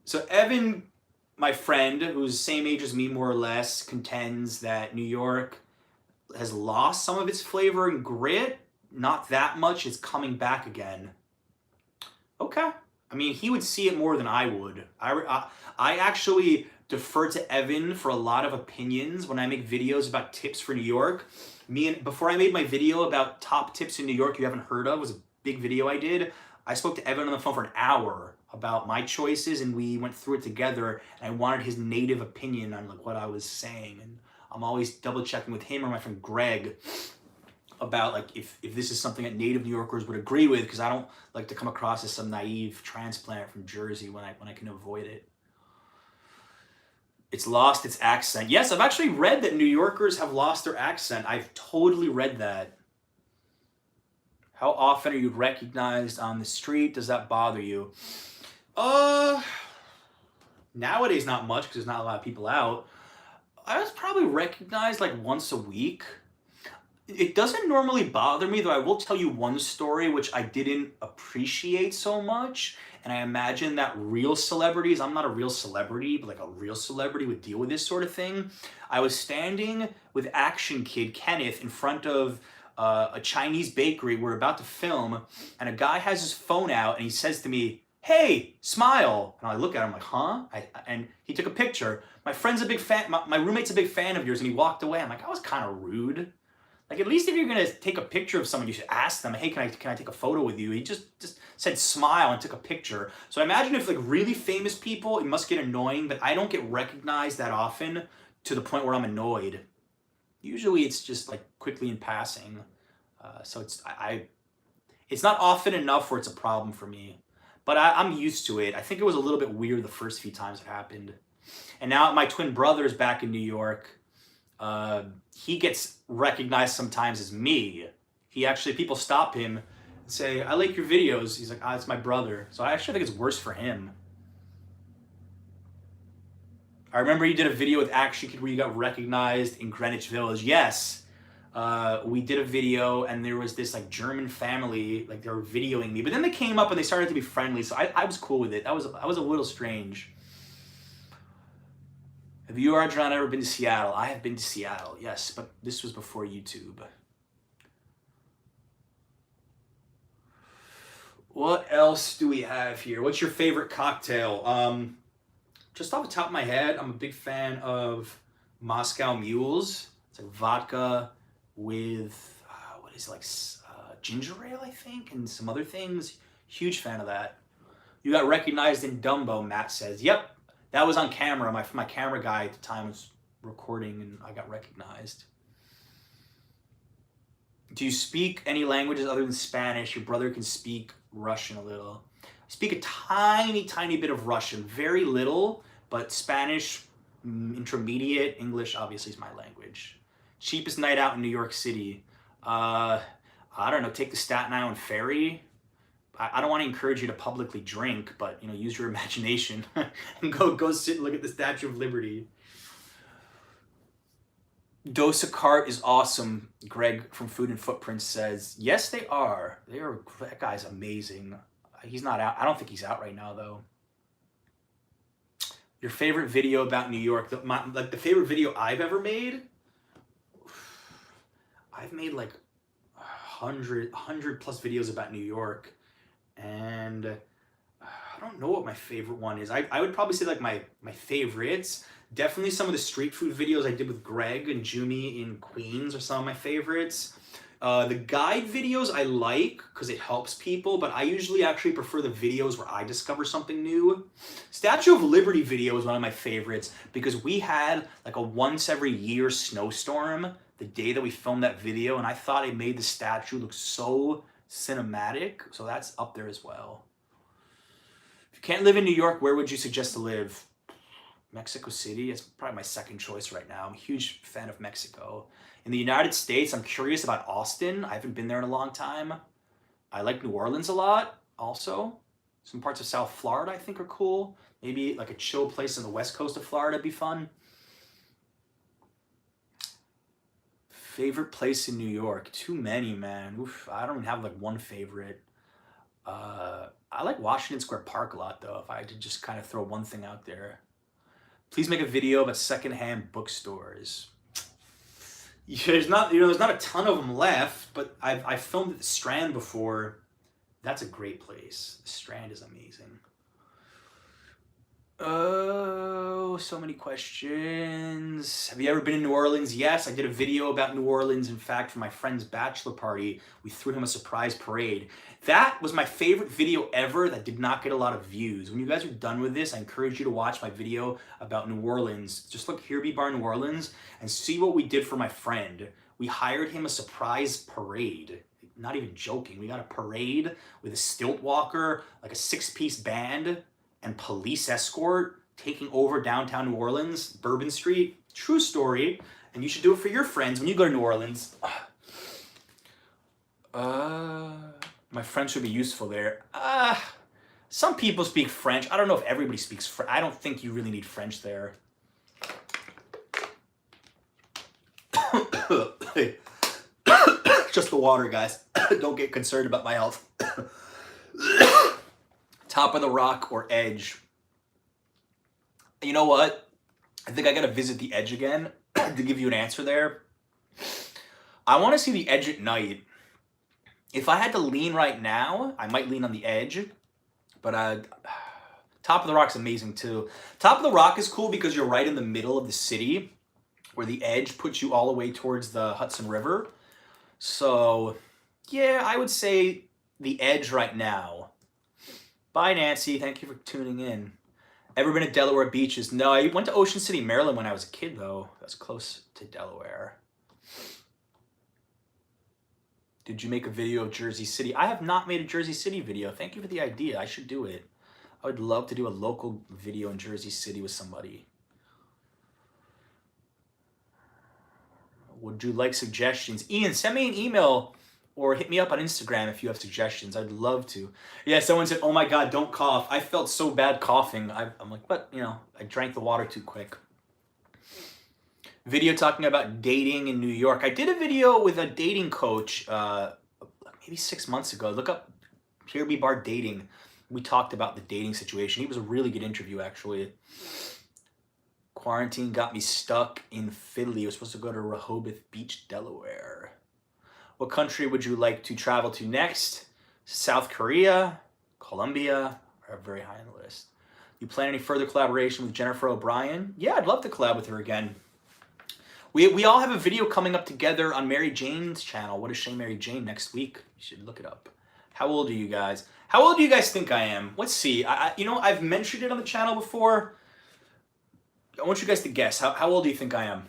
So Evan, my friend, who's the same age as me more or less, contends that New York has lost some of its flavor and grit. Not that much. It's coming back again. Okay. I mean, he would see it more than I would. I actually defer to Evan for a lot of opinions when I make videos about tips for New York. Before I made my video about top tips in New York you haven't heard of, it was a big video I did. I spoke to Evan on the phone for an hour about my choices, and we went through it together, and I wanted his native opinion on like what I was saying. And I'm always double checking with him or my friend Greg about like if this is something that native New Yorkers would agree with, because I don't like to come across as some naive transplant from Jersey when I can avoid it. It's lost its accent. Yes, I've actually read that New Yorkers have lost their accent. I've totally read that. How often are you recognized on the street? Does that bother you? Nowadays not much because there's not a lot of people out. I was probably recognized like once a week. It doesn't normally bother me, though I will tell you one story which I didn't appreciate so much. And I imagine that real celebrities, I'm not a real celebrity, but like a real celebrity would deal with this sort of thing. I was standing with Action Kid Kenneth in front of a Chinese bakery. We're about to film, and a guy has his phone out, and he says to me, "Hey, smile." And I look at him like, huh? And he took a picture. My friend's a big fan, my roommate's a big fan of yours, and he walked away. I'm like, I was kind of rude. Like, at least if you're gonna take a picture of someone, you should ask them, "Hey, can I take a photo with you?" He just said smile and took a picture. So I imagine if like really famous people, it must get annoying, but I don't get recognized that often to the point where I'm annoyed. Usually it's just like quickly in passing. So it's not often enough where it's a problem for me. But I'm used to it. I think it was a little bit weird the first few times it happened. And now my twin brother is back in New York. He gets recognized sometimes as me. People stop him and say, I like your videos. He's like, it's my brother. So I actually think it's worse for him. I remember you did a video with Action Kid where you got recognized in Greenwich Village. Yes. We did a video and there was this like German family, like they were videoing me, but then they came up and they started to be friendly. So I was cool with it. I was a little strange. Have you, Arjun, ever been to Seattle? I have been to Seattle, yes, but this was before YouTube. What else do we have here? What's your favorite cocktail? Just off the top of my head, I'm a big fan of Moscow Mules. It's like vodka with, ginger ale, I think, and some other things. Huge fan of that. You got recognized in Dumbo, Matt says. Yep, that was on camera. My camera guy at the time was recording and I got recognized. Do you speak any languages other than Spanish? Your brother can speak Russian a little. I speak a tiny bit of Russian. Very little, but Spanish, intermediate. English, obviously, is my language. Cheapest night out in New York City. I don't know, take the Staten Island ferry. I don't want to encourage you to publicly drink, but use your imagination and go sit and look at the Statue of Liberty. Dosa Cart is awesome. Greg from Food and Footprints says, yes, they are. That guy's amazing. He's not out. I don't think he's out right now, though. Your favorite video about New York? The favorite video I've ever made? I've made like 100 plus videos about New York. And I don't know what my favorite one is. I would probably say like my favorites. Definitely some of the street food videos I did with Greg and Jumi in Queens are some of my favorites. The guide videos I like because it helps people, but I usually actually prefer the videos where I discover something new. Statue of Liberty video is one of my favorites because we had like a once every year snowstorm the day that we filmed that video, and I thought it made the statue look so cinematic, so that's up there as well. If you can't live in New York, where would you suggest to live? Mexico City, it's probably my second choice right now. I'm a huge fan of Mexico. In the United States, I'm curious about Austin. I haven't been there in a long time. I like New Orleans a lot also. Some parts of South Florida I think are cool. Maybe like a chill place on the west coast of Florida would be fun. Favorite place in New York? Too many, man. Oof, I don't have like one favorite. I like Washington Square Park a lot though, if I had to just kind of throw one thing out there. Please make a video about secondhand bookstores. There's not a ton of them left, but I've filmed at the Strand before. That's a great place. The Strand is amazing. Oh, so many questions. Have you ever been in New Orleans? Yes, I did a video about New Orleans. In fact, for my friend's bachelor party, we threw him a surprise parade. That was my favorite video ever that did not get a lot of views. When you guys are done with this, I encourage you to watch my video about New Orleans. Just look Here Be Bar New Orleans and see what we did for my friend. We hired him a surprise parade. Not even joking. We got a parade with a stilt walker, like a 6-piece band, and police escort taking over downtown New Orleans, Bourbon Street. True story. And you should do it for your friends when you go to New Orleans. My French would be useful there. Some people speak French. I don't know if everybody speaks French. I don't think you really need French there. Just the water, guys. Don't get concerned about my health. Top of the Rock or Edge? You know what? I think I gotta visit the Edge again to give you an answer there. I want to see the Edge at night. If I had to lean right now, I might lean on the Edge. But Top of the Rock's amazing too. Top of the Rock is cool because you're right in the middle of the city, where the Edge puts you all the way towards the Hudson River. So, yeah, I would say the Edge right now. Bye, Nancy. Thank you for tuning in. Ever been to Delaware beaches? No, I went to Ocean City, Maryland when I was a kid, though. That's close to Delaware. Did you make a video of Jersey City? I have not made a Jersey City video. Thank you for the idea. I should do it. I would love to do a local video in Jersey City with somebody. Would you like suggestions? Ian, send me an email or hit me up on Instagram if you have suggestions. I'd love to. Yeah, someone said, oh my God, don't cough. I felt so bad coughing. I'm like, but, you know, I drank the water too quick. Video talking about dating in New York. I did a video with a dating coach maybe 6 months ago. Look up Barr Dating. We talked about the dating situation. He was a really good interview, actually. Quarantine got me stuck in Philly. I was supposed to go to Rehoboth Beach, Delaware. What country would you like to travel to next? South Korea, Colombia are very high on the list. You plan any further collaboration with Jennifer O'Brien? Yeah, I'd love to collab with her again. We all have a video coming up together on Mary Jane's channel. What is Shame Mary Jane next week? You should look it up. How old are you guys? How old do you guys think I am? Let's see. You know, I've mentioned it on the channel before. I want you guys to guess. How old do you think I am?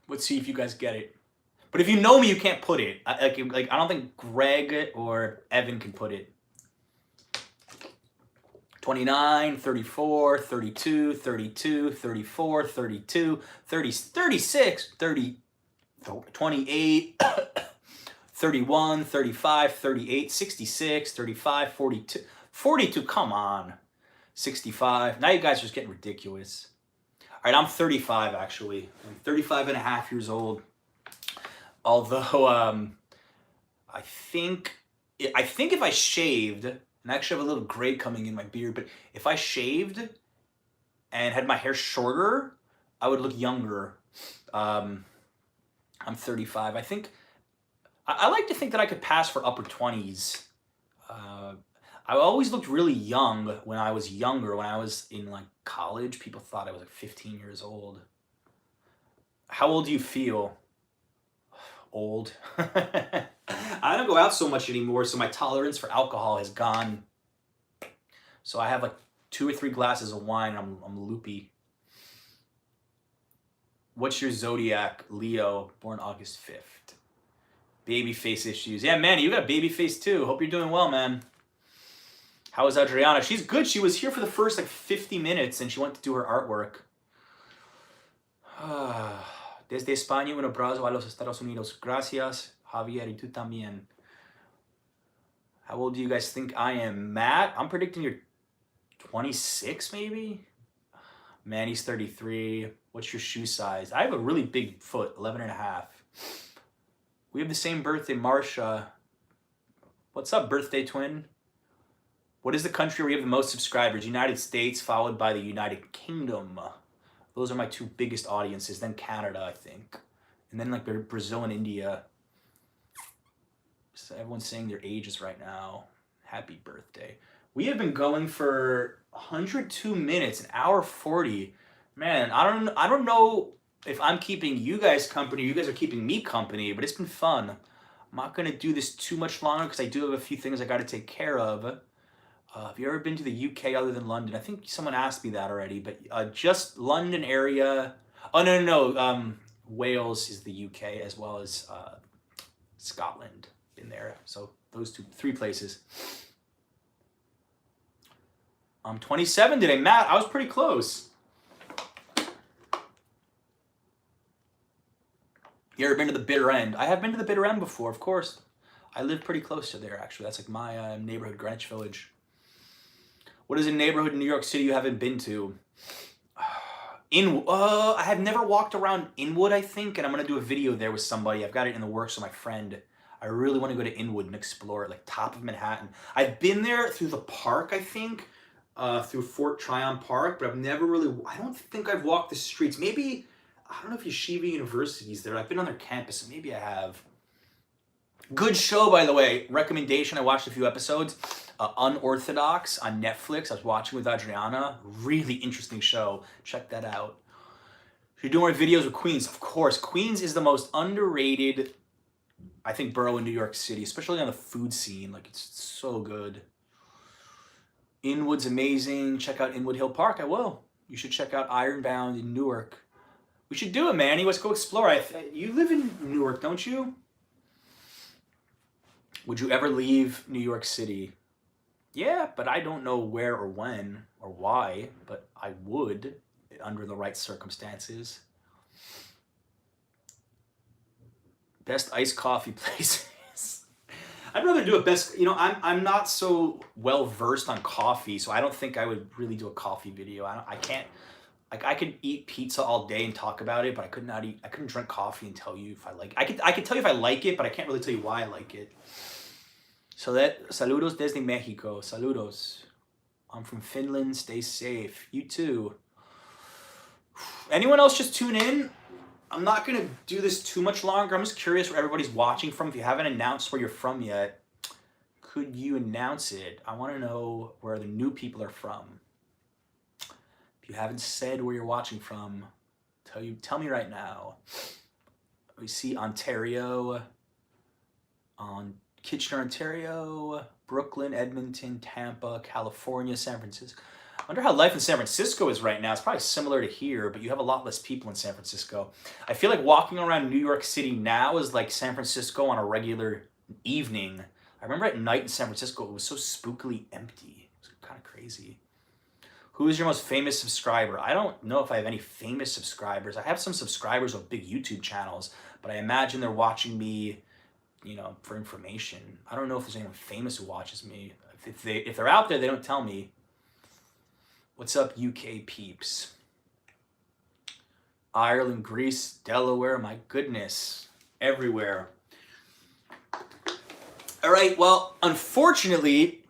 Let's see if you guys get it. But if you know me, you can't put it. I don't think Greg or Evan can put it. 29, 34, 32, 32, 34, 32, 30, 36, 30, 28, 31, 35, 38, 66, 35, 42, 42, come on. 65. Now you guys are just getting ridiculous. All right, I'm 35 actually. I'm 35 and a half years old. Although I think if I shaved, and I actually have a little gray coming in my beard, but if I shaved and had my hair shorter, I would look younger. I'm 35. I think I like to think that I could pass for upper 20s. I always looked really young when I was younger. When I was in like college, people thought I was like 15 years old. How old do you feel? Old. I don't go out so much anymore, so my tolerance for alcohol has gone. So I have like 2 or 3 glasses of wine and I'm loopy. What's your zodiac? Leo, born August 5th. Baby face issues. Yeah, Manny, you got a baby face too. Hope you're doing well, man. How is Adriana? She's good. She was here for the first like 50 minutes and she went to do her artwork. Desde España, un abrazo a los Estados Unidos. Gracias, Javier, y tú también. How old do you guys think I am? Matt, I'm predicting you're 26 maybe? Manny's 33. What's your shoe size? I have a really big foot, 11 and a half. We have the same birthday, Marsha. What's up, birthday twin? What is the country where you have the most subscribers? United States, followed by the United Kingdom. Those are my 2 biggest audiences. Then Canada, I think. And then like Brazil and India. So everyone's saying their ages right now. Happy birthday. We have been going for 102 minutes, an hour 40. Man, I don't know if I'm keeping you guys company, you guys are keeping me company, but it's been fun. I'm not going to do this too much longer because I do have a few things I got to take care of. Have you ever been to the UK other than London? I think someone asked me that already, but just London area. Oh, no. Wales is the UK as well as Scotland. Been there. So those 3 places. I'm 27 today. Matt, I was pretty close. You ever been to the bitter end? I have been to the bitter end before, of course. I live pretty close to there, actually. That's like my neighborhood, Greenwich Village. What is a neighborhood in New York City you haven't been to? I have never walked around Inwood, I think, and I'm going to do a video there with somebody. I've got it in the works with my friend. I really want to go to Inwood and explore it, like top of Manhattan. I've been there through the park, I think, through Fort Tryon Park, but I've never really, I don't think I've walked the streets. Maybe, I don't know if Yeshiva University's there. I've been on their campus, so maybe I have. Good show, by the way. Recommendation, I watched a few episodes. Unorthodox on Netflix. I was watching with Adriana. Really interesting show. Check that out. You're doing more videos with Queens. Of course. Queens is the most underrated, I think, borough in New York City, especially on the food scene. Like, it's so good. Inwood's amazing. Check out Inwood Hill Park. I will. You should check out Ironbound in Newark. We should do it, Manny. Let's go explore. You live in Newark, don't you? Would you ever leave New York City? Yeah, but I don't know where or when or why, but I would under the right circumstances. Best iced coffee places. I'd rather do a best, I'm not so well versed on coffee, so I don't think I would really do a coffee video. I can't, like, I could eat pizza all day and talk about it, but I couldn't drink coffee and tell you if I like it. I could tell you if I like it, but I can't really tell you why I like it. So saludos desde Mexico. Saludos. I'm from Finland. Stay safe. You too. Anyone else just tune in? I'm not going to do this too much longer. I'm just curious where everybody's watching from. If you haven't announced where you're from yet, could you announce it? I want to know where the new people are from. If you haven't said where you're watching from, tell me right now. We see Ontario, on Kitchener, Ontario, Brooklyn, Edmonton, Tampa, California, San Francisco. I wonder how life in San Francisco is right now. It's probably similar to here, but you have a lot less people in San Francisco. I feel like walking around New York City now is like San Francisco on a regular evening. I remember at night in San Francisco, it was so spookily empty. It was kind of crazy. Who is your most famous subscriber? I don't know if I have any famous subscribers. I have some subscribers of big YouTube channels, but I imagine they're watching me, for information. I don't know if there's anyone famous who watches me. If they're out there, they don't tell me. What's up, UK peeps? Ireland, Greece, Delaware, my goodness, everywhere. All right, well, unfortunately,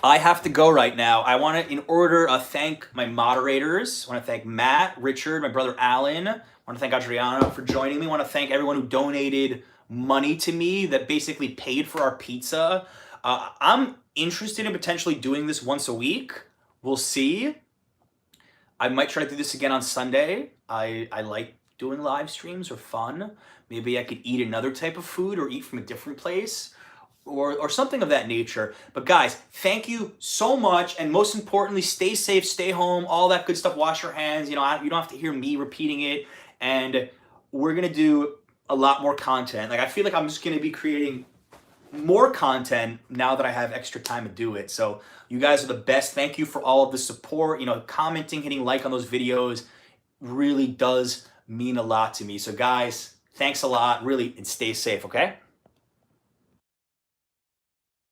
I have to go right now. I want to, thank my moderators. I want to thank Matt, Richard, my brother Alan. I want to thank Adriano for joining me. I want to thank everyone who donated money to me that basically paid for our pizza. I'm interested in potentially doing this once a week. We'll see. I might try to do this again on Sunday. I like doing live streams, are fun. Maybe I could eat another type of food or eat from a different place or something of that nature. But guys, thank you so much. And most importantly, stay safe, stay home, all that good stuff. Wash your hands. You don't have to hear me repeating it. And we're going to do a lot more content. Like, I feel like I'm just going to be creating more content now that I have extra time to do it. So you guys are the best. Thank you for all of the support. Commenting, hitting like on those videos really does mean a lot to me. So guys, thanks a lot, really, and stay safe, okay?